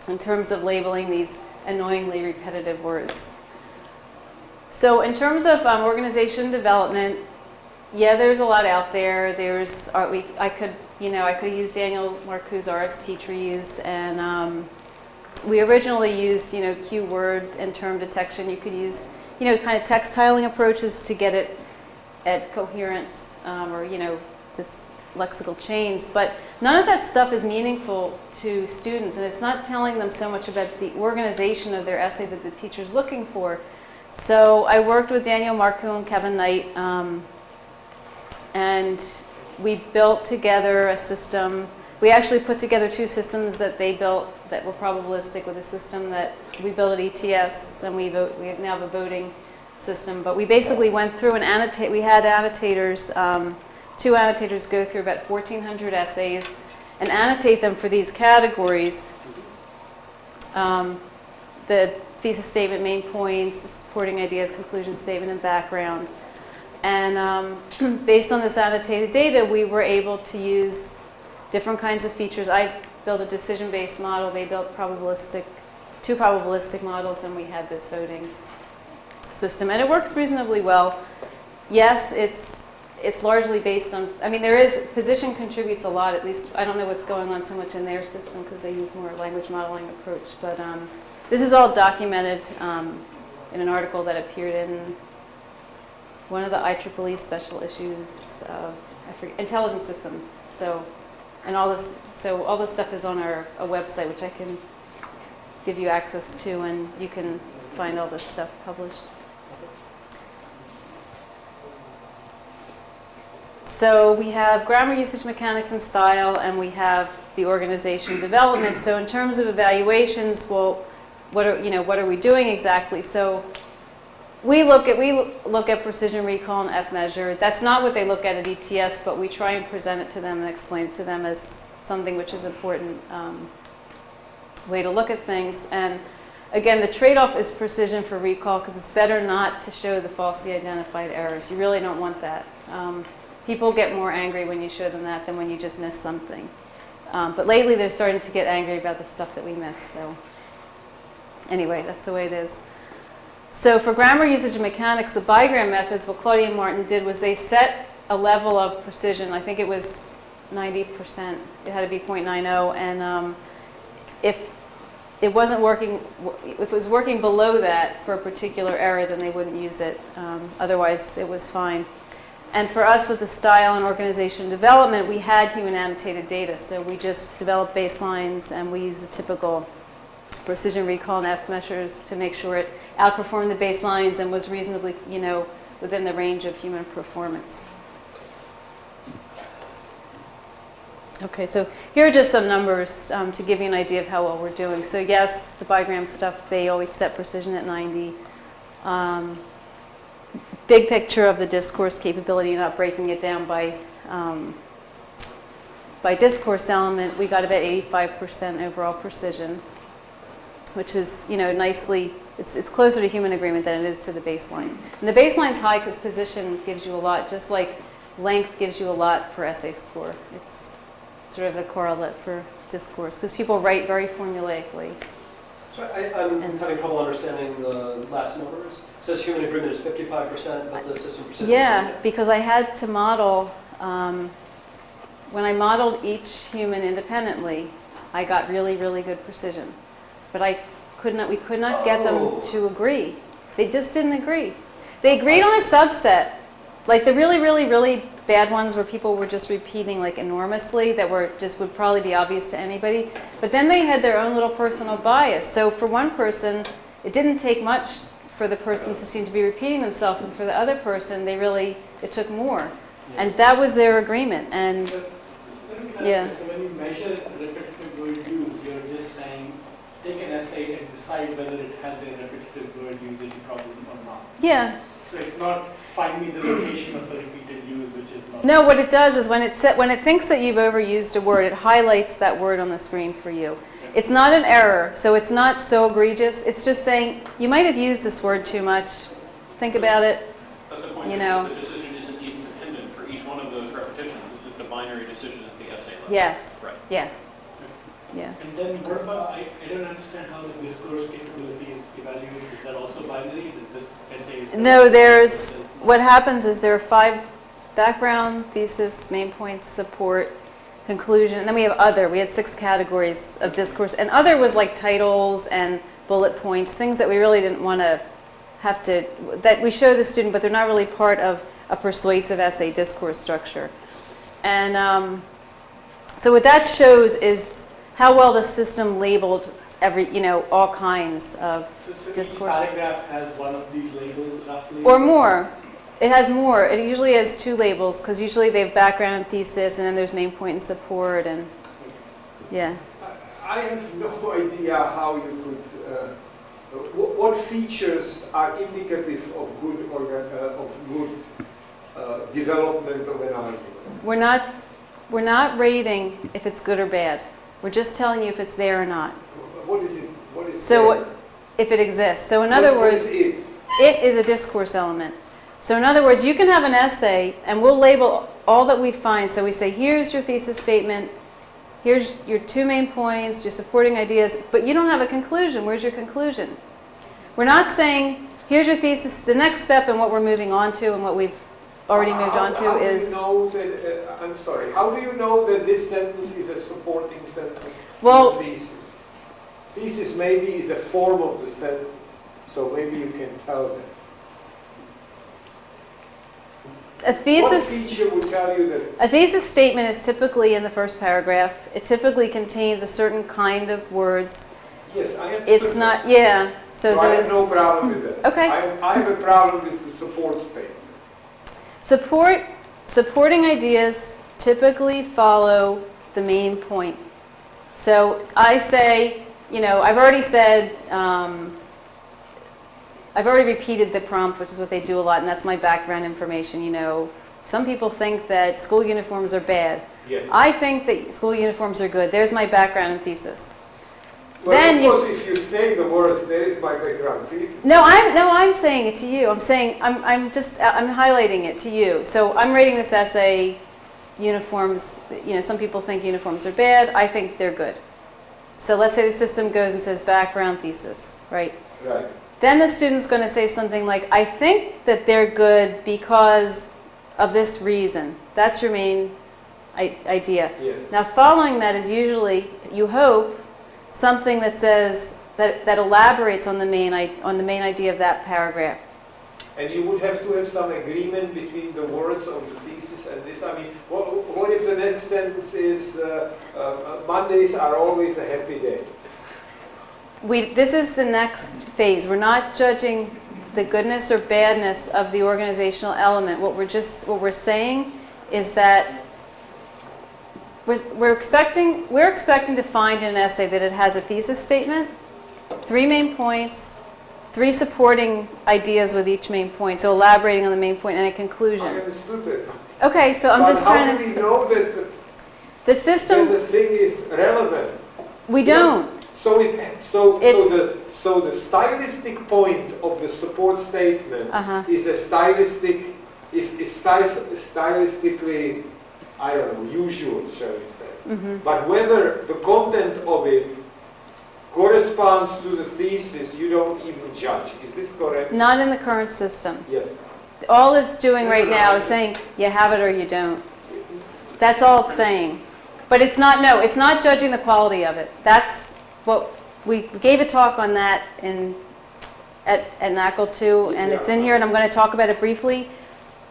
S2: in terms of labeling these annoyingly repetitive words. So in terms of organization development, yeah, there's a lot out there. There's I could use Daniel Marcoux's RST trees, and we originally used, you know, keyword and term detection. You could use, you know, kind of text tiling approaches to get it at coherence, or, you know, this lexical chains, but none of that stuff is meaningful to students, and it's not telling them so much about the organization of their essay that the teacher's looking for. So I worked with Daniel Marcoux and Kevin Knight, and we built together a system. We actually put together two systems that they built that were probabilistic, with a system that we built at ETS, and we now have a voting system. But we basically went through and annotate. We had annotators, two annotators go through about 1,400 essays and annotate them for these categories. The thesis statement, main points, supporting ideas, conclusion statement, and background. And based on this annotated data, we were able to use different kinds of features. I built a decision-based model. They built two probabilistic models, and we had this voting system. And it works reasonably well. Yes, it's largely based on, I mean, position contributes a lot, at least. I don't know what's going on so much in their system because they use more language modeling approach. But this is all documented in an article that appeared in one of the IEEE special issues of, I forget, Intelligent Systems. So all this stuff is on a website, which I can give you access to, and you can find all this stuff published. So we have grammar usage, mechanics, and style, and we have the organization development. So in terms of evaluations, well, what are we doing exactly? So We look at precision recall and F measure. That's not what they look at ETS, but we try and present it to them and explain it to them as something which is important way to look at things. And again, the trade-off is precision for recall because it's better not to show the falsely identified errors. You really don't want that. People get more angry when you show them that than when you just miss something. But lately they're starting to get angry about the stuff that we miss. So anyway, that's the way it is. So for grammar, usage, and mechanics, the bigram methods, what Claudia and Martin did was they set a level of precision. I think it was 90%. It had to be 0.90. And if it wasn't working, if it was working below that for a particular error, then they wouldn't use it. Otherwise, it was fine. And for us, with the style and organization development, we had human annotated data. So we just developed baselines, and we used the typical precision recall and F measures to make sure it outperformed the baselines and was reasonably, within the range of human performance. Okay, so here are just some numbers to give you an idea of how well we're doing. So yes, the bigram stuff, they always set precision at 90. Big picture of the discourse capability, not breaking it down by discourse element, we got about 85% overall precision, which is, nicely, it's closer to human agreement than it is to the baseline. And the baseline's high because position gives you a lot, just like length gives you a lot for essay score. It's sort of a correlate for discourse because people write very formulaically.
S3: So I'm having trouble understanding the last numbers. It says human agreement is 55%, but the system precision.
S2: Yeah, because I had to model, when I modeled each human independently, I got really, really good precision. But we could not get them to agree. They just didn't agree. They agreed on a subset, like the really, really, really bad ones where people were just repeating like enormously that would probably be obvious to anybody. But then they had their own little personal bias. So for one person, it didn't take much for the person to seem to be repeating themselves, and for the other person, it took more. And that was their agreement. And yeah.
S5: So when you measure repetitive word use, you're just saying, take an essay and decide whether it has a repetitive word usage problem or not.
S2: Yeah.
S5: So it's not find me the location of a repeated use, which is not.
S2: No, what it does is when it thinks that you've overused a word, it highlights that word on the screen for you. It's not an error, so it's not so egregious. It's just saying, you might have used this word too much. Think about it.
S4: But the point is that the decision isn't even dependent for each one of those repetitions. This is the binary decision at the essay level.
S2: Yes.
S4: Right.
S2: Yeah. Yeah.
S5: And then what about, I don't understand how the discourse capability is evaluated. Is that also binary? That this essay is
S2: No, what happens is there are 5 background, thesis, main points, support, conclusion, and then we have other. We had 6 categories of discourse, and other was like titles and bullet points, things that we really didn't want to that we show the student, but they're not really part of a persuasive essay discourse structure. And so what that shows is how well the system labeled all kinds of discourse.
S5: Each paragraph has one of these labels roughly?
S2: Or more. It has more. It usually has 2 labels because usually they have background and thesis, and then there's main point and support, and yeah.
S1: I have no idea how you could, what features are indicative of good development of an argument. We're not rating if it's good or bad. We're just telling you if it's there or not.
S5: What is it? What is
S2: so if it exists. So in other words, it is a discourse element. So in other words, you can have an essay, and we'll label all that we find. So we say, here's your thesis statement, here's your 2 main points, your supporting ideas, but you don't have a conclusion. Where's your conclusion? We're not saying, here's your thesis, the next step and what we're moving on to and what we've already moved on to is...
S1: How do you know that, I'm sorry, how do you know that this sentence is a supporting sentence?
S2: Well,
S1: thesis? Thesis maybe is a form of the sentence, so maybe you can tell that.
S2: A thesis,
S1: what feature would tell you that?
S2: A thesis statement is typically in the first paragraph. It typically contains a certain kind of words.
S1: Yes, I understand.
S2: It's not, yeah. So
S1: I have no problem with that.
S2: Okay.
S1: I have a problem with the support statement.
S2: Supporting ideas typically follow the main point. So I say, I've already said, I've already repeated the prompt, which is what they do a lot, and that's my background information. You know, some people think that school uniforms are bad.
S1: Yes.
S2: I think that school uniforms are good. There's my background and thesis.
S1: Well,
S2: Then
S1: of
S2: you-
S1: course, if you say the words, there is my background thesis.
S2: No, I'm saying it to you. I'm saying, I'm highlighting it to you. So I'm rating this essay, uniforms, you know, some people think uniforms are bad. I think they're good. So let's say the system goes and says background thesis, right?
S1: Right.
S2: Then the student's going to say something like, I think that they're good because of this reason. That's your main idea.
S1: Yes.
S2: Now following that is usually, you hope, something that says, that elaborates on the main idea of that paragraph.
S1: And you would have to have some agreement between the words of the thesis and this. I mean, what if the next sentence is, Mondays are always a happy day?
S2: This is the next phase. We're not judging the goodness or badness of the organizational element. What we're saying is that we're expecting to find in an essay that it has a thesis statement, 3 main points, 3 supporting ideas with each main point, so elaborating on the main point, and a
S1: I
S2: conclusion.
S1: understood that.
S2: Okay, so I'm
S1: But
S2: just
S1: how
S2: trying
S1: do
S2: to.
S1: we know that
S2: The
S1: that
S2: system,
S1: the thing is relevant?
S2: we don't.
S1: So
S2: It's-
S1: the stylistic point of the support statement
S2: Uh-huh.
S1: is stylistically, I don't know, usual, shall we say.
S2: Mm-hmm.
S1: But whether the content of it corresponds to the thesis, you don't even judge. Is this correct?
S2: Not in the current system.
S1: Yes.
S2: All it's doing right now is saying you have it or you don't. That's all it's saying. But it's not judging the quality of it. That's what we gave a talk on that at NACL 2, and it's in here, and I'm going to talk about it briefly,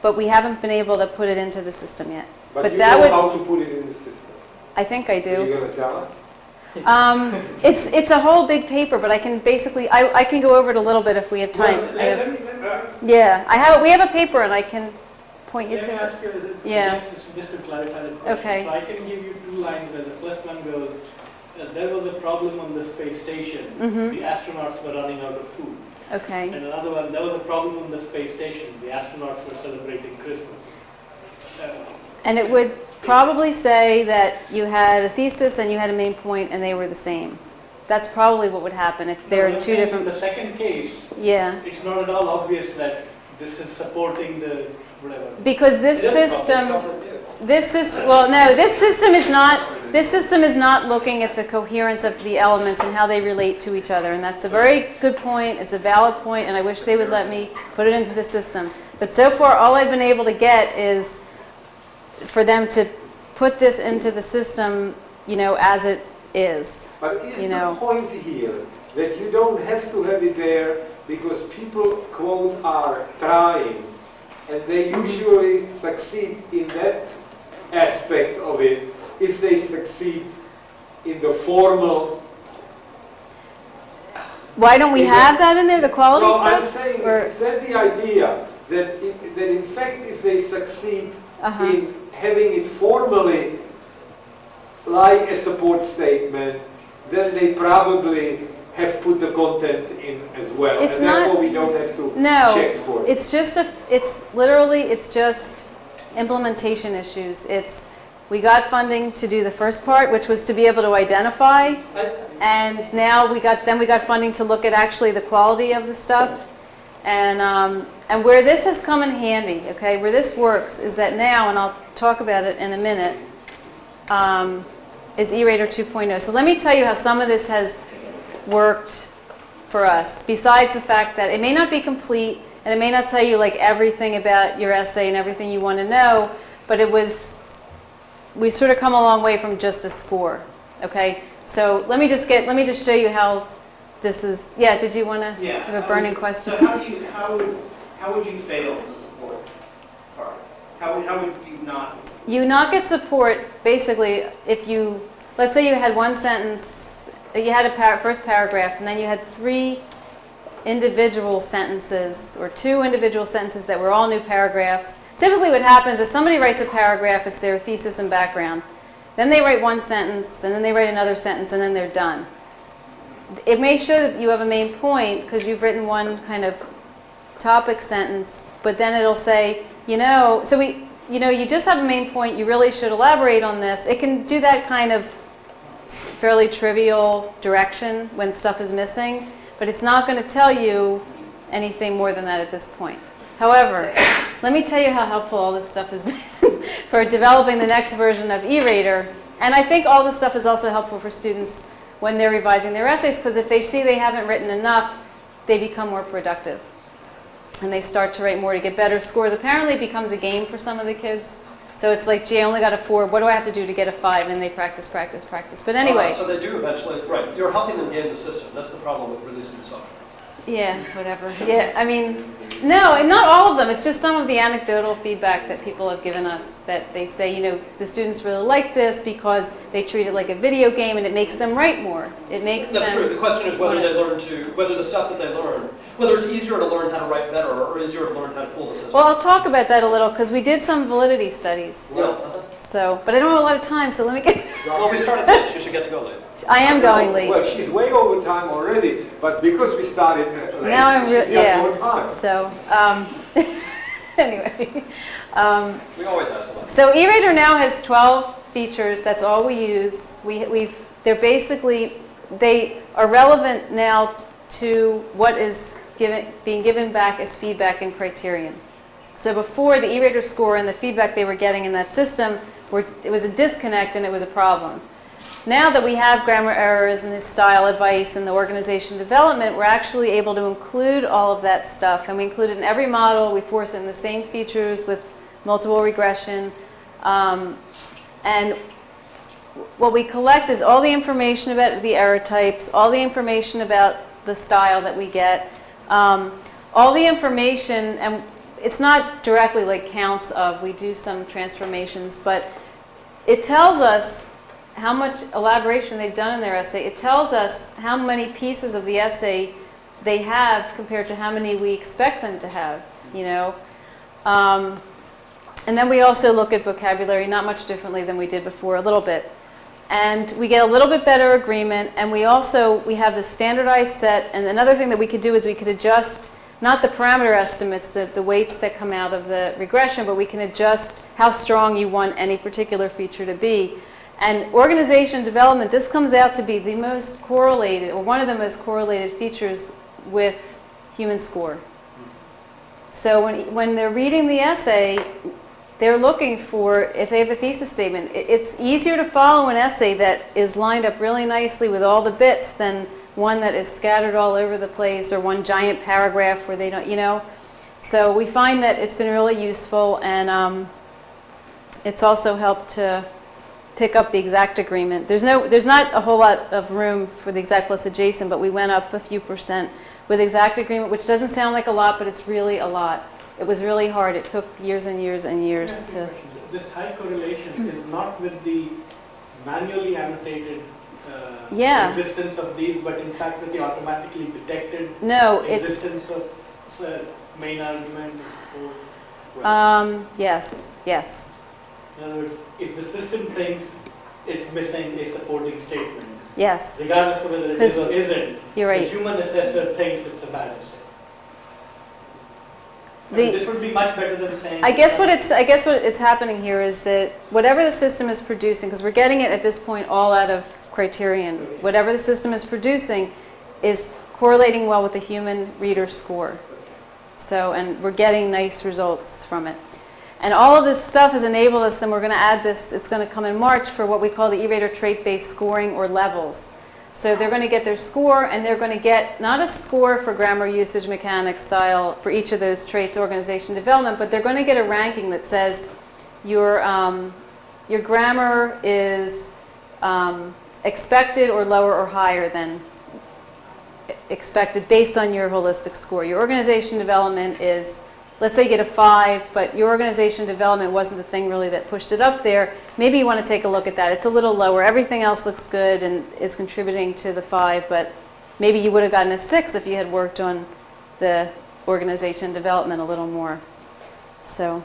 S2: but we haven't been able to put it into the system yet.
S1: But you
S2: that
S1: know
S2: would,
S1: how to put it in the system.
S2: I think I
S1: Are you
S2: do.
S1: going to tell us?
S2: It's a whole big paper, but I can basically, I can go over it a little bit if we have time.
S5: Well,
S2: I have-
S5: let me
S2: yeah, we have a paper, and I can point you
S5: let me
S2: to it.
S5: ask you,
S2: Yeah.
S5: just to clarify the question.
S2: Okay.
S5: So I can give you 2 lines where the first one goes, there was a problem on the space station.
S2: Mm-hmm.
S5: The astronauts were running out of food.
S2: Okay.
S5: And another one, there was a problem on the space station. The astronauts were celebrating Christmas.
S2: And it would probably say that you had a thesis and you had a main point and they were the same. That's probably what would happen if they're
S5: No,
S2: in 2
S5: saying
S2: different.
S5: In the second case,
S2: Yeah.
S5: it's not at all obvious that this is supporting the whatever.
S2: Because this
S5: It is
S2: system, this system is not looking at the coherence of the elements and how they relate to each other. And that's a very good point. It's a valid point, and I wish they would let me put it into the system. But so far, all I've been able to get is for them to put this into the system, you know, as it is.
S1: But is
S2: You
S1: the
S2: know.
S1: point here that you don't have to have it there because people, quote, are trying, and they usually succeed in that aspect of it if they succeed in the formal.
S2: Why don't we have that in there, the quality
S1: No, I'm
S2: stuff?
S1: saying,
S2: Or-
S1: is that the idea that in fact if they succeed
S2: Uh-huh.
S1: in having it formally like a support statement, then they probably have put the content in as well.
S2: It's
S1: and
S2: not-
S1: therefore we don't have to
S2: No,
S1: check for it.
S2: it's just implementation issues. We got funding to do the first part, which was to be able to identify, and now we got funding to look at actually the quality of the stuff. And where this has come in handy, okay, where this works is that now, and I'll talk about it in a minute, is E-Rater 2.0. So let me tell you how some of this has worked for us, besides the fact that it may not be complete, and it may not tell you like everything about your essay and everything you want to know, but we've sort of come a long way from just a score, okay? So let me just show you how this is, yeah, did you want to have a burning question?
S6: So how would you fail the support part? How would you not?
S2: You not get support, basically, if you, let's say you had one sentence, you had a first paragraph, and then you had 3 individual sentences, or 2 individual sentences that were all new paragraphs. Typically what happens is somebody writes a paragraph, it's their thesis and background. Then they write one sentence, and then they write another sentence, and then they're done. it may show that you have a main point because you've written one kind of topic sentence, but then it'll say, so you just have a main point, you really should elaborate on this. It can do that kind of fairly trivial direction when stuff is missing, but it's not going to tell you anything more than that at this point. However, let me tell you how helpful all this stuff has been for developing the next version of E-Rater. And I think all this stuff is also helpful for students when they're revising their essays, because if they see they haven't written enough, they become more productive. And they start to write more to get better scores. Apparently it becomes a game for some of the kids. So it's like, gee, I only got a 4. What do I have to do to get a 5? And they practice, practice, practice. But anyway.
S3: So they do eventually, right. You're helping them game the system. That's the problem with releasing the software.
S2: Yeah, whatever. Yeah, I mean, no, and not all of them. It's just some of the anecdotal feedback that people have given us that they say, the students really like this because they treat it like a video game and it makes them write more. It makes
S3: That's
S2: them...
S3: true. The question is whether they learn whether the stuff that they learn, whether it's easier to learn how to write better or easier to learn how to fool the system.
S2: Well, I'll talk about that a little because we did some validity studies.
S3: Yeah.
S2: So, but I don't have a lot of time, so let me get...
S3: Well, we started late. You should get to go late.
S2: I am going late.
S1: Well, she's way over time already, but because we started late,
S2: Now I'm
S1: she's got more time.
S2: So, anyway.
S3: We always ask a lot.
S2: So E-Rater now has 12 features. That's all we use. They're basically, they are relevant now to what is being given back as feedback and criterion. So before, the E-Rater score and the feedback they were getting in that system, it was a disconnect and it was a problem. Now that we have grammar errors and the style advice and the organization development, we're actually able to include all of that stuff. And we include it in every model. We force it in the same features with multiple regression. And what we collect is all the information about the error types, all the information about the style that we get, all the information, and it's not directly like counts of, we do some transformations, but it tells us how much elaboration they've done in their essay. It tells us how many pieces of the essay they have compared to how many we expect them to have, And then we also look at vocabulary, not much differently than we did before, a little bit. And we get a little bit better agreement, and we have the standardized set, and another thing that we could do is we could adjust, not the parameter estimates, the weights that come out of the regression, but we can adjust how strong you want any particular feature to be. And organization development, this comes out to be the most correlated, or one of the most correlated features with human score. So when they're reading the essay, they're looking for, if they have a thesis statement, it's easier to follow an essay that is lined up really nicely with all the bits than one that is scattered all over the place or one giant paragraph where they don't, So we find that it's been really useful, and it's also helped to pick up the exact agreement. There's not a whole lot of room for the exact plus adjacent, but we went up a few % with exact agreement, which doesn't sound like a lot, but it's really a lot. It was really hard. It took years and years and years to...
S5: This high correlation is not with the manually annotated existence of these, but in fact with the automatically detected existence of main argument.
S2: Yes.
S5: In other words, if the system thinks it's missing a supporting statement,
S2: yes,
S5: regardless of whether it is or isn't,
S2: you're right.
S5: The human assessor thinks it's a bad essay. This would be much better than saying.
S2: I guess what is happening here is that whatever the system is producing, because we're getting it at this point all out of criterion, whatever the system is producing is correlating well with the human reader score. So, and we're getting nice results from it. And all of this stuff has enabled us, and we're going to add this, it's going to come in March, for what we call the E-Rater trait-based scoring, or levels. So they're going to get their score, and they're going to get not a score for grammar, usage, mechanics, style, for each of those traits, organization, development, but they're going to get a ranking that says your grammar is expected or lower or higher than expected based on your holistic score. Your organization development is, let's say you get a 5, but your organization development wasn't the thing really that pushed it up there. Maybe you want to take a look at that. It's a little lower. Everything else looks good and is contributing to the 5, but maybe you would have gotten a 6 if you had worked on the organization development a little more. So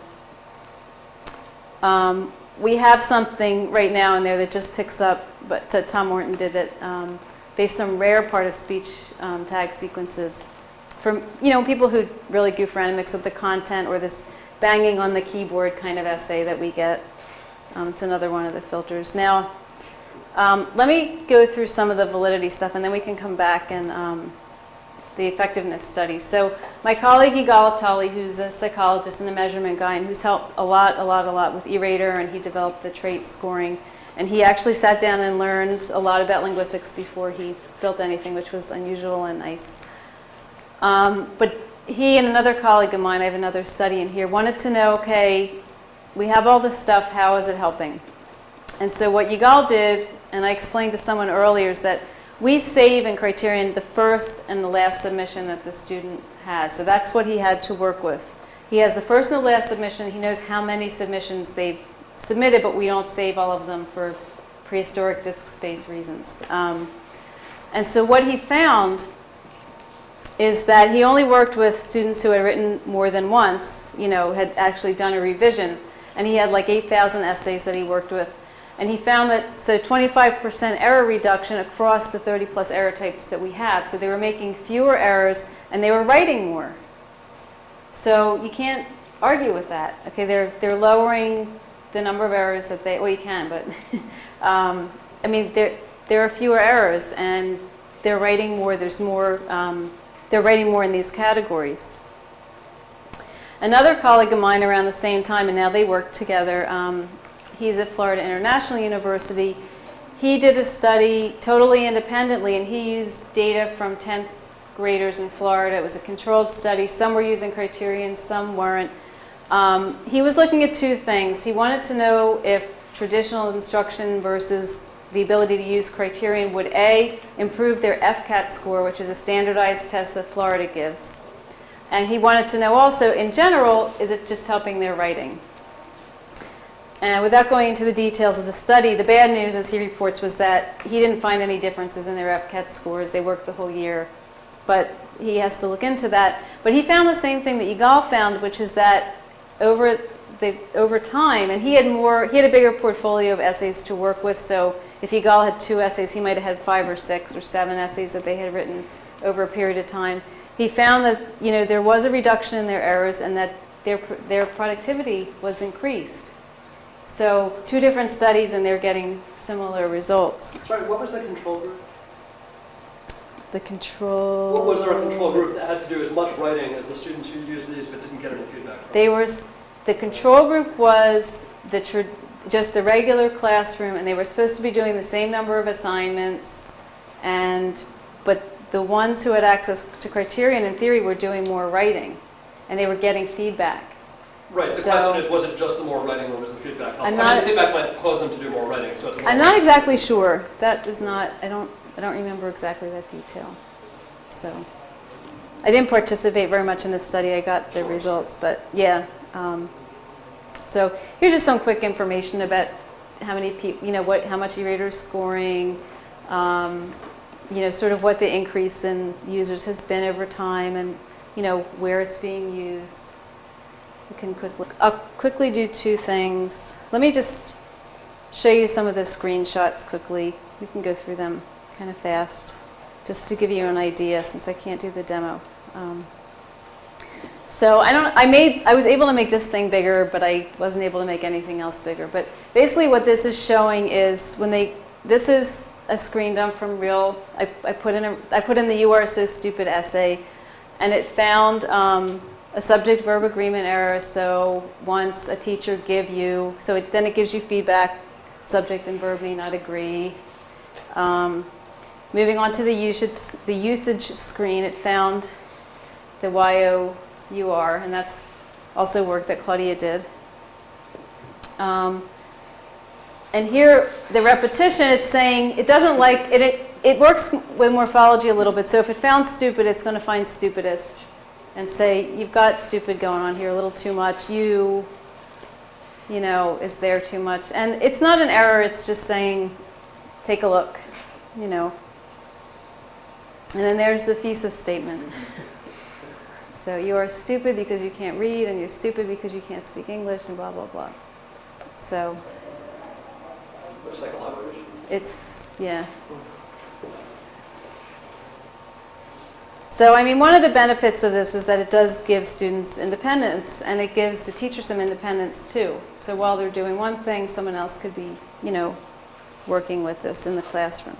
S2: we have something right now in there that just picks up, but Tom Morton did that, based on rare part of speech tag sequences. From, people who really goof around and mix up the content, or this banging on the keyboard kind of essay that we get. It's another one of the filters. Now, let me go through some of the validity stuff, and then we can come back and the effectiveness studies. So my colleague Yigal Tali, who's a psychologist and a measurement guy, and who's helped a lot with E-Rater, and he developed the trait scoring. And he actually sat down and learned a lot about linguistics before he built anything, which was unusual and nice. But he and another colleague of mine, I have another study in here, wanted to know, okay, we have all this stuff, how is it helping? And so what Yigal did, and I explained to someone earlier, is that we save in Criterion the first and the last submission that the student has. So that's what he had to work with. He has the first and the last submission. He knows how many submissions they've submitted, but we don't save all of them for prehistoric disk space reasons. And so what he found is that he only worked with students who had written more than once, had actually done a revision. And he had like 8,000 essays that he worked with. And he found that, 25% error reduction across the 30 plus error types that we have. So they were making fewer errors and they were writing more. So you can't argue with that. Okay, they're lowering the number of errors that they, well, you can, but there are fewer errors and they're writing more. There's more, they're writing more in these categories. Another colleague of mine around the same time, and now they work together, he's at Florida International University. He did a study totally independently, and he used data from 10th graders in Florida. It was a controlled study. Some were using Criterion, some weren't. He was looking at two things. He wanted to know if traditional instruction versus the ability to use Criterion would A, improve their FCAT score, which is a standardized test that Florida gives. And he wanted to know also, in general, is it just helping their writing? And without going into the details of the study, the bad news, as he reports, was that he didn't find any differences in their FCAT scores. They worked the whole year. But he has to look into that. But he found the same thing that Yigal found, which is that over time, and he had a bigger portfolio of essays to work with. So if Yigal had 2 essays, he might have had 5 or 6 or 7 essays that they had written over a period of time. He found that there was a reduction in their errors and that their productivity was increased. So 2 different studies, and they're getting similar results.
S3: Sorry, what was the control group?
S2: The control...
S3: What was there a control group that had to do as much writing as the students who used these but didn't get any feedback from? The control group was just the regular classroom, and they were supposed to be doing the same number of assignments, but the ones who had access to Criterion, in theory, were doing more writing, and they were getting feedback. Right, the question is, was it just the more writing or was the feedback helpful? The feedback might cause them to do more writing, so it's more
S2: I'm not exactly sure. That is not, I don't remember exactly that detail. So, I didn't participate very much in this study. I got the results, but yeah. So here's just some quick information about how many people, how much E-Rater is scoring, sort of what the increase in users has been over time, and where it's being used. I'll quickly do 2 things. Let me just show you some of the screenshots quickly. We can go through them kind of fast, just to give you an idea, since I can't do the demo. So I was able to make this thing bigger, but I wasn't able to make anything else bigger. But basically what this is showing is this is a screen dump from real, I put in the "You Are So Stupid" essay, and it found a subject-verb agreement error. So once a teacher give you, then it gives you feedback, subject and verb may not agree. Moving on to the usage screen, it found the YOUR, and that's also work that Claudia did. And here, the repetition, it's saying, it doesn't like, it works with morphology a little bit. So if it found stupid, it's going to find stupidest and say, you've got stupid going on here a little too much. Is there too much? And it's not an error, it's just saying, take a look, And then there's the thesis statement. So you are stupid because you can't read, and you're stupid because you can't speak English, and blah, blah, blah. So
S3: Looks like elaboration.
S2: it's, yeah. So, I mean, one of the benefits of this is that it does give students independence, and it gives the teacher some independence too. So while they're doing one thing, someone else could be, you know, working with this in the classroom.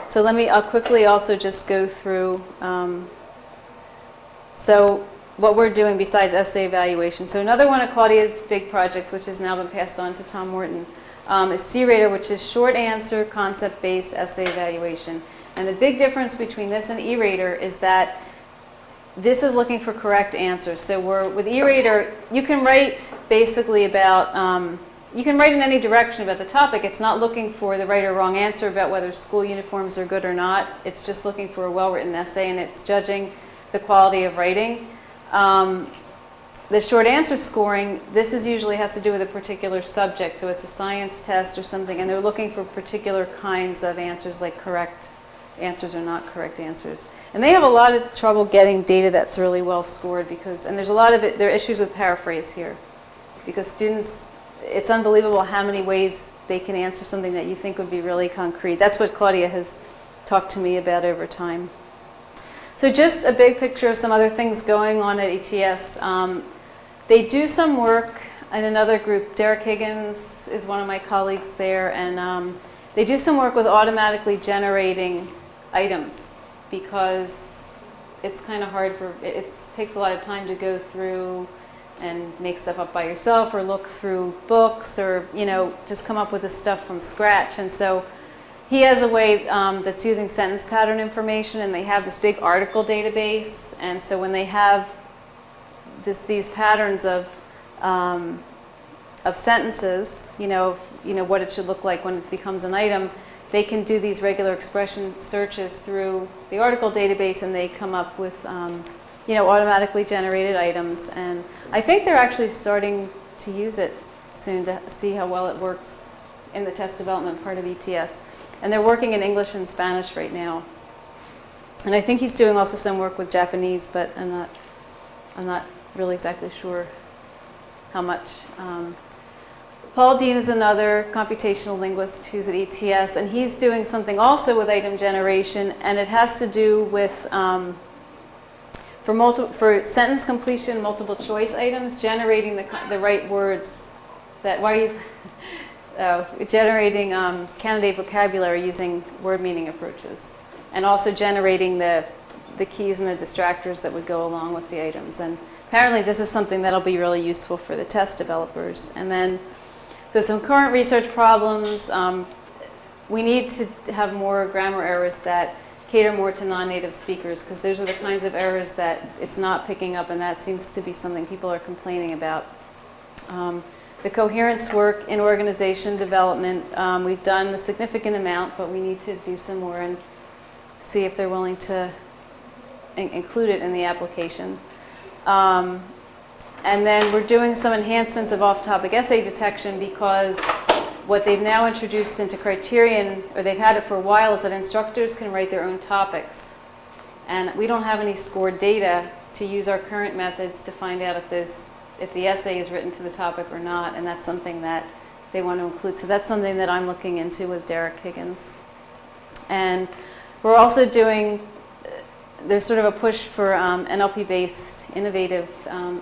S2: So I'll quickly also just go through, so what we're doing besides essay evaluation. So another one of Claudia's big projects, which has now been passed on to Tom Morton, is C-Rater, which is short answer, concept-based essay evaluation. And the big difference between this and E-Rater is that this is looking for correct answers. So with E-Rater, you can write basically about, you can write in any direction about the topic. It's not looking for the right or wrong answer about whether school uniforms are good or not. It's just looking for a well-written essay, and it's judging the quality of writing. The short answer scoring, this is usually has to do with a particular subject. So it's a science test or something, and they're looking for particular kinds of answers, like correct answers or not correct answers. And they have a lot of trouble getting data that's really well scored because, and there's a lot of there are issues with paraphrase here. Because students, it's unbelievable how many ways they can answer something that you think would be really concrete. That's what Claudia has talked to me about over time. So just a big picture of some other things going on at ETS. They do some work in another group. Derek Higgins is one of my colleagues there, and they do some work with automatically generating items because it's kind of hard it takes a lot of time to go through and make stuff up by yourself or look through books or, you know, just come up with this stuff from scratch. And so he has a way that's using sentence pattern information, and they have this big article database. And so when they have these patterns of sentences, you know what it should look like when it becomes an item, they can do these regular expression searches through the article database, and they come up with automatically generated items. And I think they're actually starting to use it soon to see how well it works in the test development part of ETS. And they're working in English and Spanish right now. And I think he's doing also some work with Japanese, but I'm not really exactly sure how much. Paul Dean is another computational linguist who's at ETS, and he's doing something also with item generation, and it has to do with, for sentence completion, multiple choice items, generating the right words generating candidate vocabulary using word meaning approaches, and also generating the keys and the distractors that would go along with the items. And apparently this is something that'll be really useful for the test developers. And then, so some current research problems. We need to have more grammar errors that cater more to non-native speakers, because those are the kinds of errors that it's not picking up, and that seems to be something people are complaining about. The coherence work in organization development, we've done a significant amount, but we need to do some more and see if they're willing to include it in the application. And then we're doing some enhancements of off-topic essay detection, because what they've now introduced into Criterion, or they've had it for a while, is that instructors can write their own topics. And we don't have any scored data to use our current methods to find out if the essay is written to the topic or not, and that's something that they want to include. So that's something that I'm looking into with Derek Higgins. And we're also doing, there's sort of a push for NLP-based innovative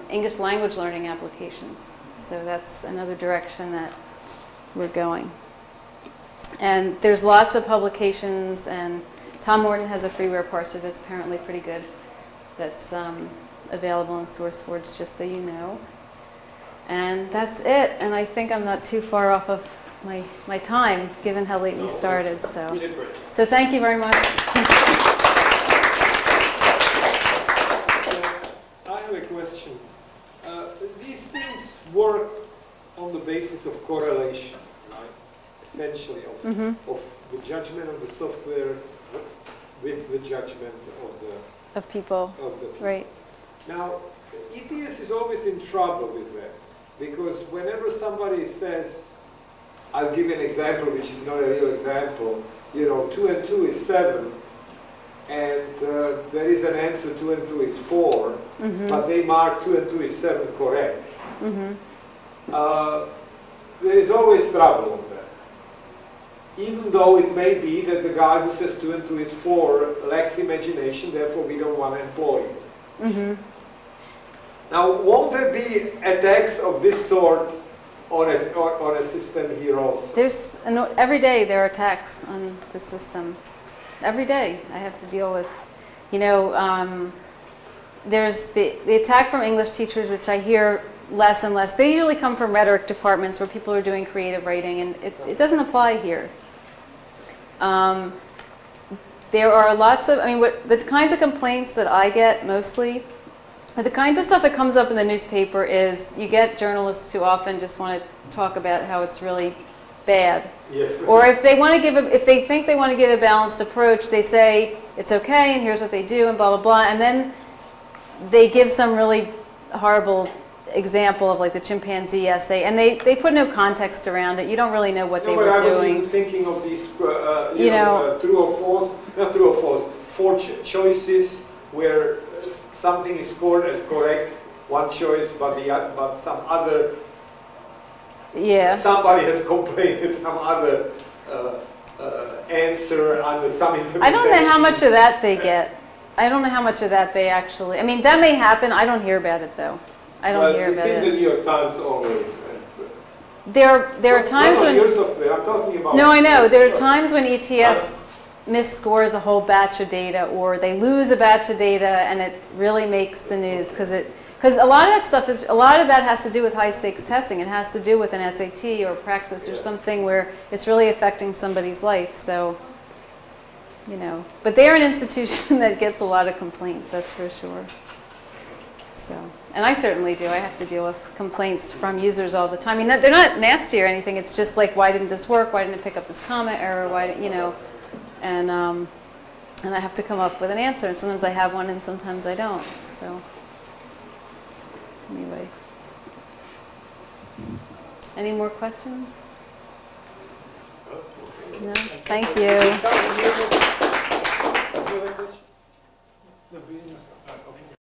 S2: English language learning applications. So that's another direction that we're going. And there's lots of publications, and Tom Morton has a freeware parser that's apparently pretty good, that's available in SourceForge, just so you know. And that's it. And I think I'm not too far off of my time, given how late we started. So thank you very much.
S1: I have a question. These things work on the basis of correlation, right? Essentially, of the judgment of the software with the judgment of the
S2: people. Right.
S1: Now, ETS is always in trouble with that, because whenever somebody says, I'll give you an example which is not a real example, 2 and 2 is 7, and there is an answer 2 and 2 is 4, but they mark 2 and 2 is 7 correct. There is always trouble on that. even though it may be that the guy who says 2 and 2 is 4 lacks imagination, therefore we don't want to employ him.
S2: Mm-hmm.
S1: Now, won't there be attacks of this sort on a system here also?
S2: Every day there are attacks on the system. Every day I have to deal with, there's the attack from English teachers, which I hear less and less. They usually come from rhetoric departments where people are doing creative writing, and it doesn't apply here. There are lots of, the kinds of complaints that I get mostly, or the kinds of stuff that comes up in the newspaper is you get journalists who often just want to talk about how it's really bad.
S1: Yes.
S2: Or if they want to if they think they want to give a balanced approach, they say it's okay and here's what they do and blah blah blah, and then they give some really horrible example of like the chimpanzee essay, and they put no context around it. You don't really know what they were doing.
S1: I was even thinking of these, true or false, not true or false, 4 choices where something is scored as correct, one choice, but some other.
S2: Yeah.
S1: Somebody has complained that some other answer under some interpretation.
S2: I don't know how much of that they get. I don't know how much of that they actually. That may happen. I don't hear about it though. I don't hear about it.
S1: It's in the New York Times always.
S2: There are times when.
S1: Your software. I'm talking about.
S2: No, I know. There are times when ETS misscores a whole batch of data, or they lose a batch of data, and it really makes the news because a lot of that stuff has to do with high stakes testing. It has to do with an SAT or Praxis or something where it's really affecting somebody's life. So, but they're an institution that gets a lot of complaints. That's for sure. So, and I certainly do. I have to deal with complaints from users all the time. They're not nasty or anything. It's just like, why didn't this work? Why didn't it pick up this comment error? And I have to come up with an answer. And sometimes I have one, and sometimes I don't. So, anyway, any more questions? No. Thank you.
S1: No,